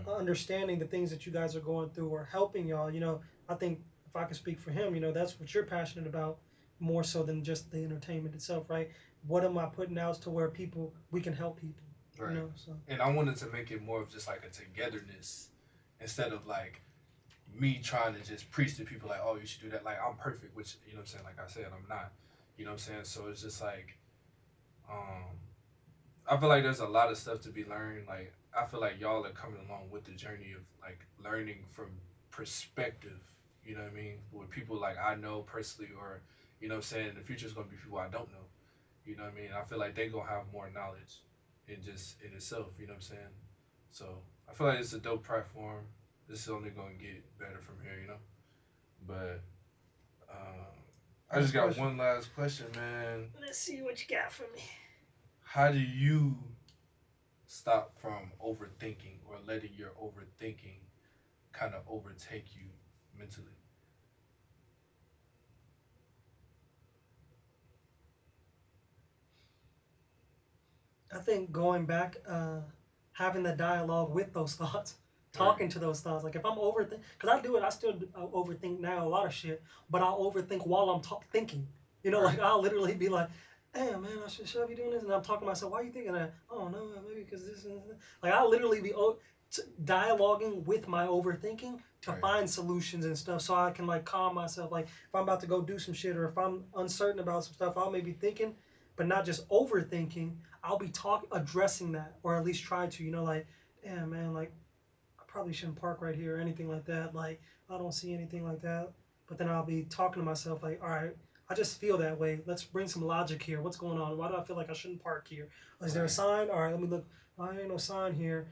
understanding the things that you guys are going through or helping y'all, I think if I can speak for him, that's what you're passionate about more so than just the entertainment itself, right? What am I putting out to where we can help people, right? So. And I wanted to make it more of just like a togetherness instead of like me trying to just preach to people like, oh, you should do that. Like, I'm perfect, which, you know what I'm saying? Like I said, I'm not, you know what I'm saying? So it's just like, I feel like there's a lot of stuff to be learned. Like, I feel like y'all are coming along with the journey of like learning from perspective, you know what I mean? With people like I know personally, or, you know what I'm saying, in the future is going to be people I don't know, you know what I mean? I feel like they going to have more knowledge in itself, you know what I'm saying? So I feel like it's a dope platform. This is only going to get better from here, you know? But I just got one last question, man. Let's see what you got for me. How do you stop from overthinking or letting your overthinking kind of overtake you mentally? I think going back, having the dialogue with those thoughts, Right, talking to those thoughts. Like if I'm overthink, because I do it, I still overthink now a lot of shit, but I'll overthink while I'm thinking. You know, right, like I'll literally be like, "Damn, man, should I be doing this?" And I'm talking to myself, "Why are you thinking that?" "Oh no, maybe because this and that." Like I'll literally be dialoguing with my overthinking to right, find solutions and stuff, so I can like calm myself. Like if I'm about to go do some shit, or if I'm uncertain about some stuff, I'll maybe thinking, but not just overthinking. I'll be addressing that, or at least try to. You know, like, damn, man, like I probably shouldn't park right here or anything like that. Like I don't see anything like that. But then I'll be talking to myself like, all right, I just feel that way. Let's bring some logic here. What's going on? Why do I feel like I shouldn't park here? Is there a right, sign? All right, let me look. Oh, there ain't no sign here.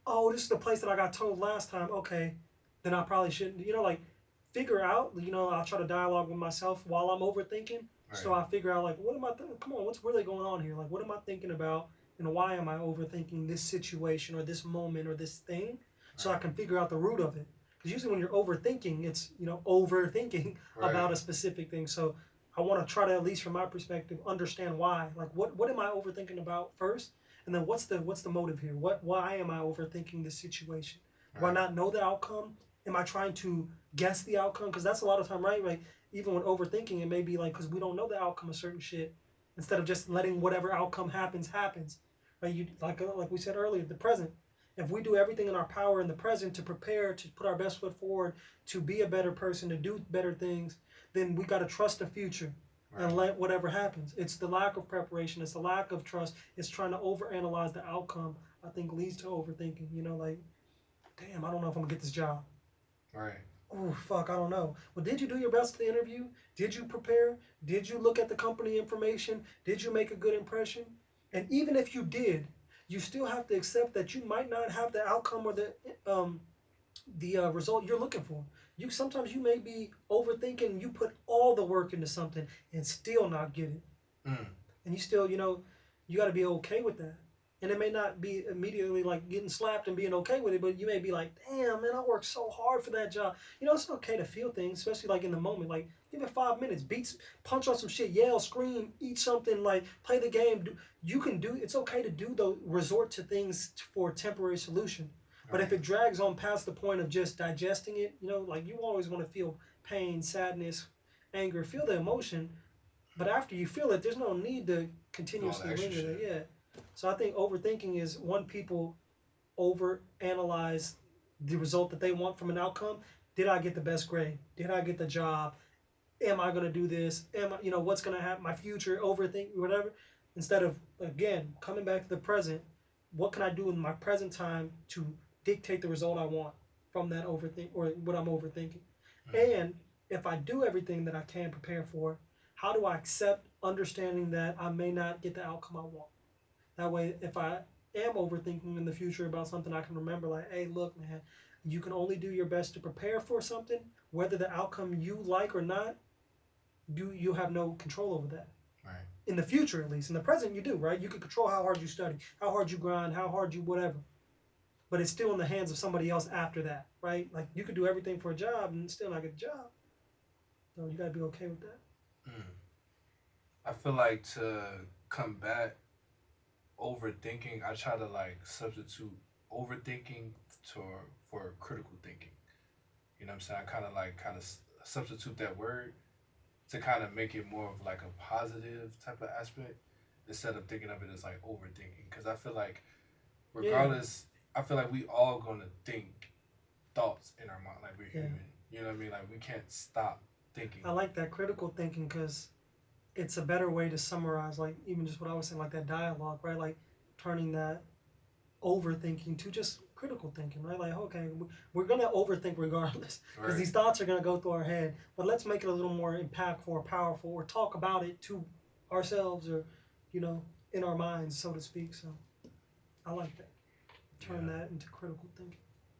Oh, this is the place that I got told last time. Okay, then I probably shouldn't. You know, like figure out. You know, I'll try to dialogue with myself while I'm overthinking. right, So I figure out like, what am I? Come on, what's really going on here? Like, what am I thinking about? And why am I overthinking this situation or this moment or this thing? So I right, can figure out the root of it. Because usually when you're overthinking, it's overthinking right, about a specific thing. So I want to try to, at least from my perspective, understand why. Like what am I overthinking about first, and then what's the motive here? Why am I overthinking this situation? Do I right, not know the outcome? Am I trying to guess the outcome? Because that's a lot of time, right? Like even when overthinking, it may be like because we don't know the outcome of certain shit. Instead of just letting whatever outcome happens, right? You like we said earlier, the present. If we do everything in our power in the present to prepare, to put our best foot forward, to be a better person, to do better things, then we got to trust the future and right, let whatever happens. It's the lack of preparation, it's the lack of trust, it's trying to overanalyze the outcome, I think leads to overthinking. You know, like, damn, I don't know if I'm gonna get this job. right, Oh, fuck, I don't know. Well, did you do your best at the interview? Did you prepare? Did you look at the company information? Did you make a good impression? And even if you did, you still have to accept that you might not have the outcome or the result you're looking for. Sometimes you may be overthinking. You put all the work into something and still not get it, mm, and you still, you got to be okay with that. And it may not be immediately like getting slapped and being okay with it, but you may be like, damn, man, I worked so hard for that job. You know, it's okay to feel things, especially like in the moment. Like, give it 5 minutes, beats, punch on some shit, yell, scream, eat something, like play the game. You can do. It's okay to do those. Resort to things for a temporary solution. But if right, it drags on past the point of just digesting it, like you always want to feel pain, sadness, anger, feel the emotion, but after you feel it, there's no need to do all the continuously extra linger there. shit. Yeah. So I think overthinking is when people over analyze the result that they want from an outcome. Did I get the best grade? Did I get the job? Am I gonna do this? Am I, what's gonna happen? My future? Overthink whatever. Instead of again coming back to the present, what can I do in my present time to dictate the result I want from that overthink or what I'm overthinking? Mm, And if I do everything that I can prepare for, how do I accept understanding that I may not get the outcome I want? That way, if I am overthinking in the future about something, I can remember, like, hey, look, man, you can only do your best to prepare for something. Whether the outcome you like or not, you have no control over that. right, In the future, at least. In the present, you do, right? You can control how hard you study, how hard you grind, how hard you whatever. But it's still in the hands of somebody else after that, right? Like, you could do everything for a job and still not get a job. So you got to be okay with that. mm. I feel like to combat overthinking, I try to like substitute overthinking to for critical thinking. You know what I'm saying? I kind of substitute that word to kind of make it more of like a positive type of aspect instead of thinking of it as like overthinking. Because I feel like Yeah, regardless, I feel like we all gonna think thoughts in our mind. Like we're yeah. human. You know what I mean? Like we can't stop thinking. I like that critical thinking because it's a better way to summarize, like, even just what I was saying, like that dialogue, right? Like, turning that overthinking to just critical thinking, right? Like, okay, we're gonna overthink regardless because Right. these thoughts are gonna go through our head, but let's make it a little more impactful or powerful, or talk about it to ourselves, or you know, in our minds, so to speak. So I like that. Turn Yeah. that into critical thinking.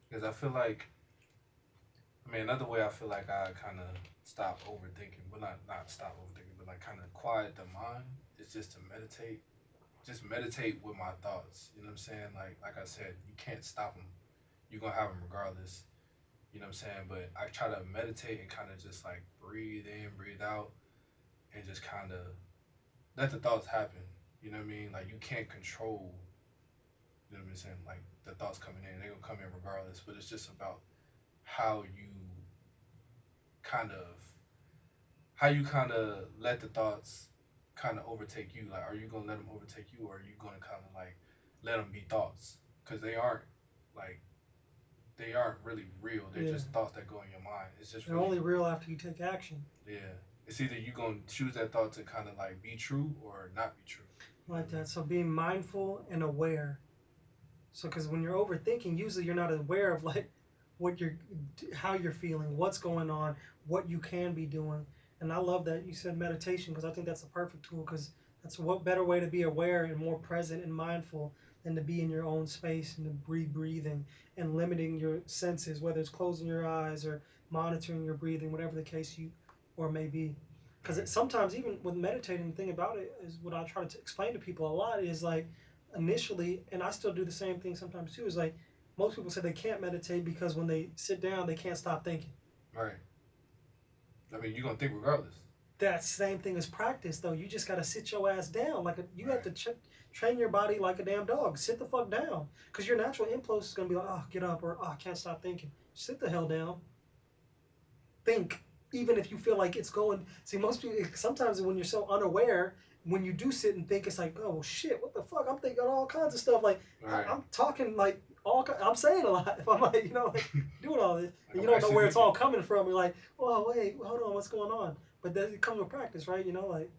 Because I feel like, I mean, another way I feel like I kind of stop overthinking, well, not stop overthinking, but like kind of quiet the mind is just to meditate just meditate with my thoughts. You know what I'm saying? Like I said, you can't stop them. You're gonna have them regardless. You know what I'm saying? But I try to meditate and kind of just like breathe in, breathe out, and just kind of let the thoughts happen. You know what I mean? Like you can't control. You know what I'm saying? Like the thoughts coming in, they're gonna come in regardless. But it's just about how you kind of let the thoughts kind of overtake you. Like, are you gonna let them overtake you, or are you gonna kind of like let them be thoughts? Because like they aren't really real. They're just thoughts that go in your mind. It's just they're only real after you take action. Yeah, it's either you gonna choose that thought to kind of like be true or not be true. Like that. So being mindful and aware. So because when you're overthinking, usually you're not aware of like how you're feeling, what's going on, what you can be doing. And I love that you said meditation, because I think that's a perfect tool, because that's what better way to be aware and more present and mindful than to be in your own space and to breathing and limiting your senses, whether it's closing your eyes or monitoring your breathing, whatever the case may be. Because sometimes even with meditating, the thing about it is what I try to explain to people a lot is like initially, and I still do the same thing sometimes too, is like most people say they can't meditate because when they sit down, they can't stop thinking. Right. I mean, you're going to think regardless. That same thing as practice, though. You just got to sit your ass down. You have to train your body like a damn dog. Sit the fuck down. Because your natural impulse is going to be like, oh, get up, or oh, I can't stop thinking. Sit the hell down. Think. Even if you feel like it's going. See, most people, sometimes when you're so unaware, when you do sit and think, it's like, oh, shit, what the fuck? I'm thinking all kinds of stuff. Like, right. I'm talking like, I'm saying a lot. If I'm like, doing all this, and you don't know where it's all coming from. You're like, oh, wait, hold on, what's going on? But then it comes with practice, right? Like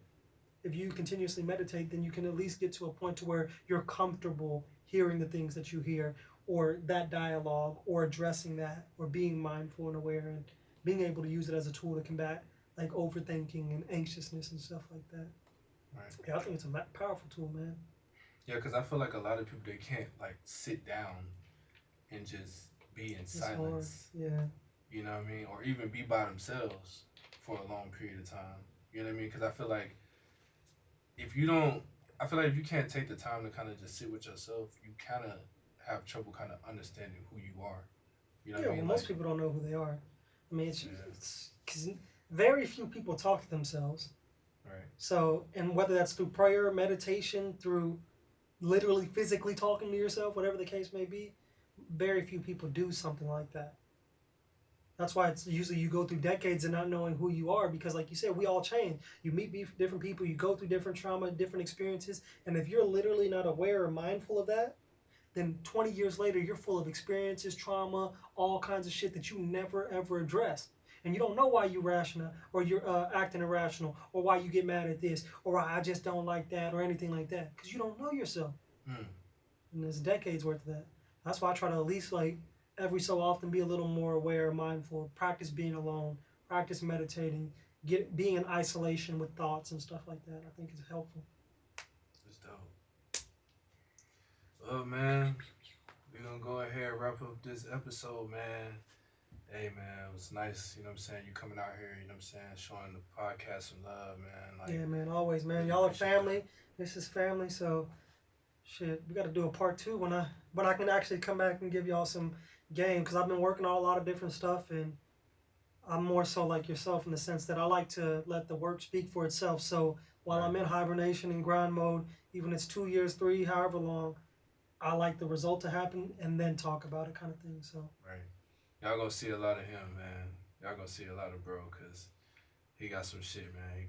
if you continuously meditate, then you can at least get to a point to where you're comfortable hearing the things that you hear, or that dialogue, or addressing that, or being mindful and aware, and being able to use it as a tool to combat like overthinking and anxiousness and stuff like that. Right. Yeah, I think it's a powerful tool, man. Yeah, because I feel like a lot of people, they can't like sit down and just be in silence. Hard. Yeah. You know what I mean? Or even be by themselves for a long period of time. You know what I mean? Because I feel like if you can't take the time to kind of just sit with yourself, you kind of have trouble kind of understanding who you are. You know what I mean? Well, most people don't know who they are. I mean, it's because very few people talk to themselves. Right. So, and whether that's through prayer, meditation, through literally physically talking to yourself, whatever the case may be, very few people do something like that. That's why it's usually you go through decades of not knowing who you are, because like you said, we all change. You meet different people, you go through different trauma, different experiences, and if you're literally not aware or mindful of that, then 20 years later, you're full of experiences, trauma, all kinds of shit that you never ever addressed. And you don't know why you're rational, or you're acting irrational, or why you get mad at this, or I just don't like that, or anything like that, because you don't know yourself. And there's decades worth of that. That's why I try to at least like every so often be a little more aware, mindful, practice being alone, practice meditating, being in isolation with thoughts and stuff like that. I think it's helpful. It's dope. Well, man, we're going to go ahead and wrap up this episode, man. Hey, man, it was nice, you know what I'm saying, you coming out here, you know what I'm saying, showing the podcast some love, man. Like, yeah, man, always, man. Y'all are family. This is family, so shit, we got to do a part 2 when I can actually come back and give y'all some game, because I've been working on a lot of different stuff, and I'm more so like yourself in the sense that I like to let the work speak for itself. So while I'm in hibernation and grind mode, even if it's 2 years, 3, however long, I like the result to happen and then talk about it, kind of thing. So right. Y'all gonna see a lot of him, man. Y'all gonna see a lot of bro, because he got some shit, man.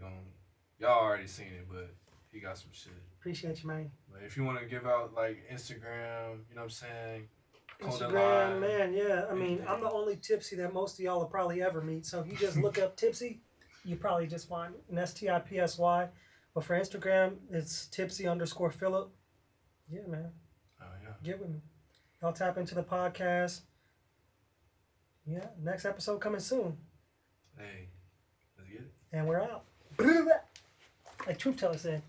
Y'all already seen it, but he got some shit. Appreciate you, man. But if you want to give out like Instagram, you know what I'm saying? Instagram, man, yeah. I mean, I'm the only Tipsy that most of y'all will probably ever meet. So if you just look up Tipsy, you probably just find it. And that's Tipsy. But for Instagram, it's Tipsy_Philip. Yeah, man. Oh, yeah. Get with me. Y'all tap into the podcast. Yeah, next episode coming soon. Hey, let's get it. And we're out. Like Truth Teller said.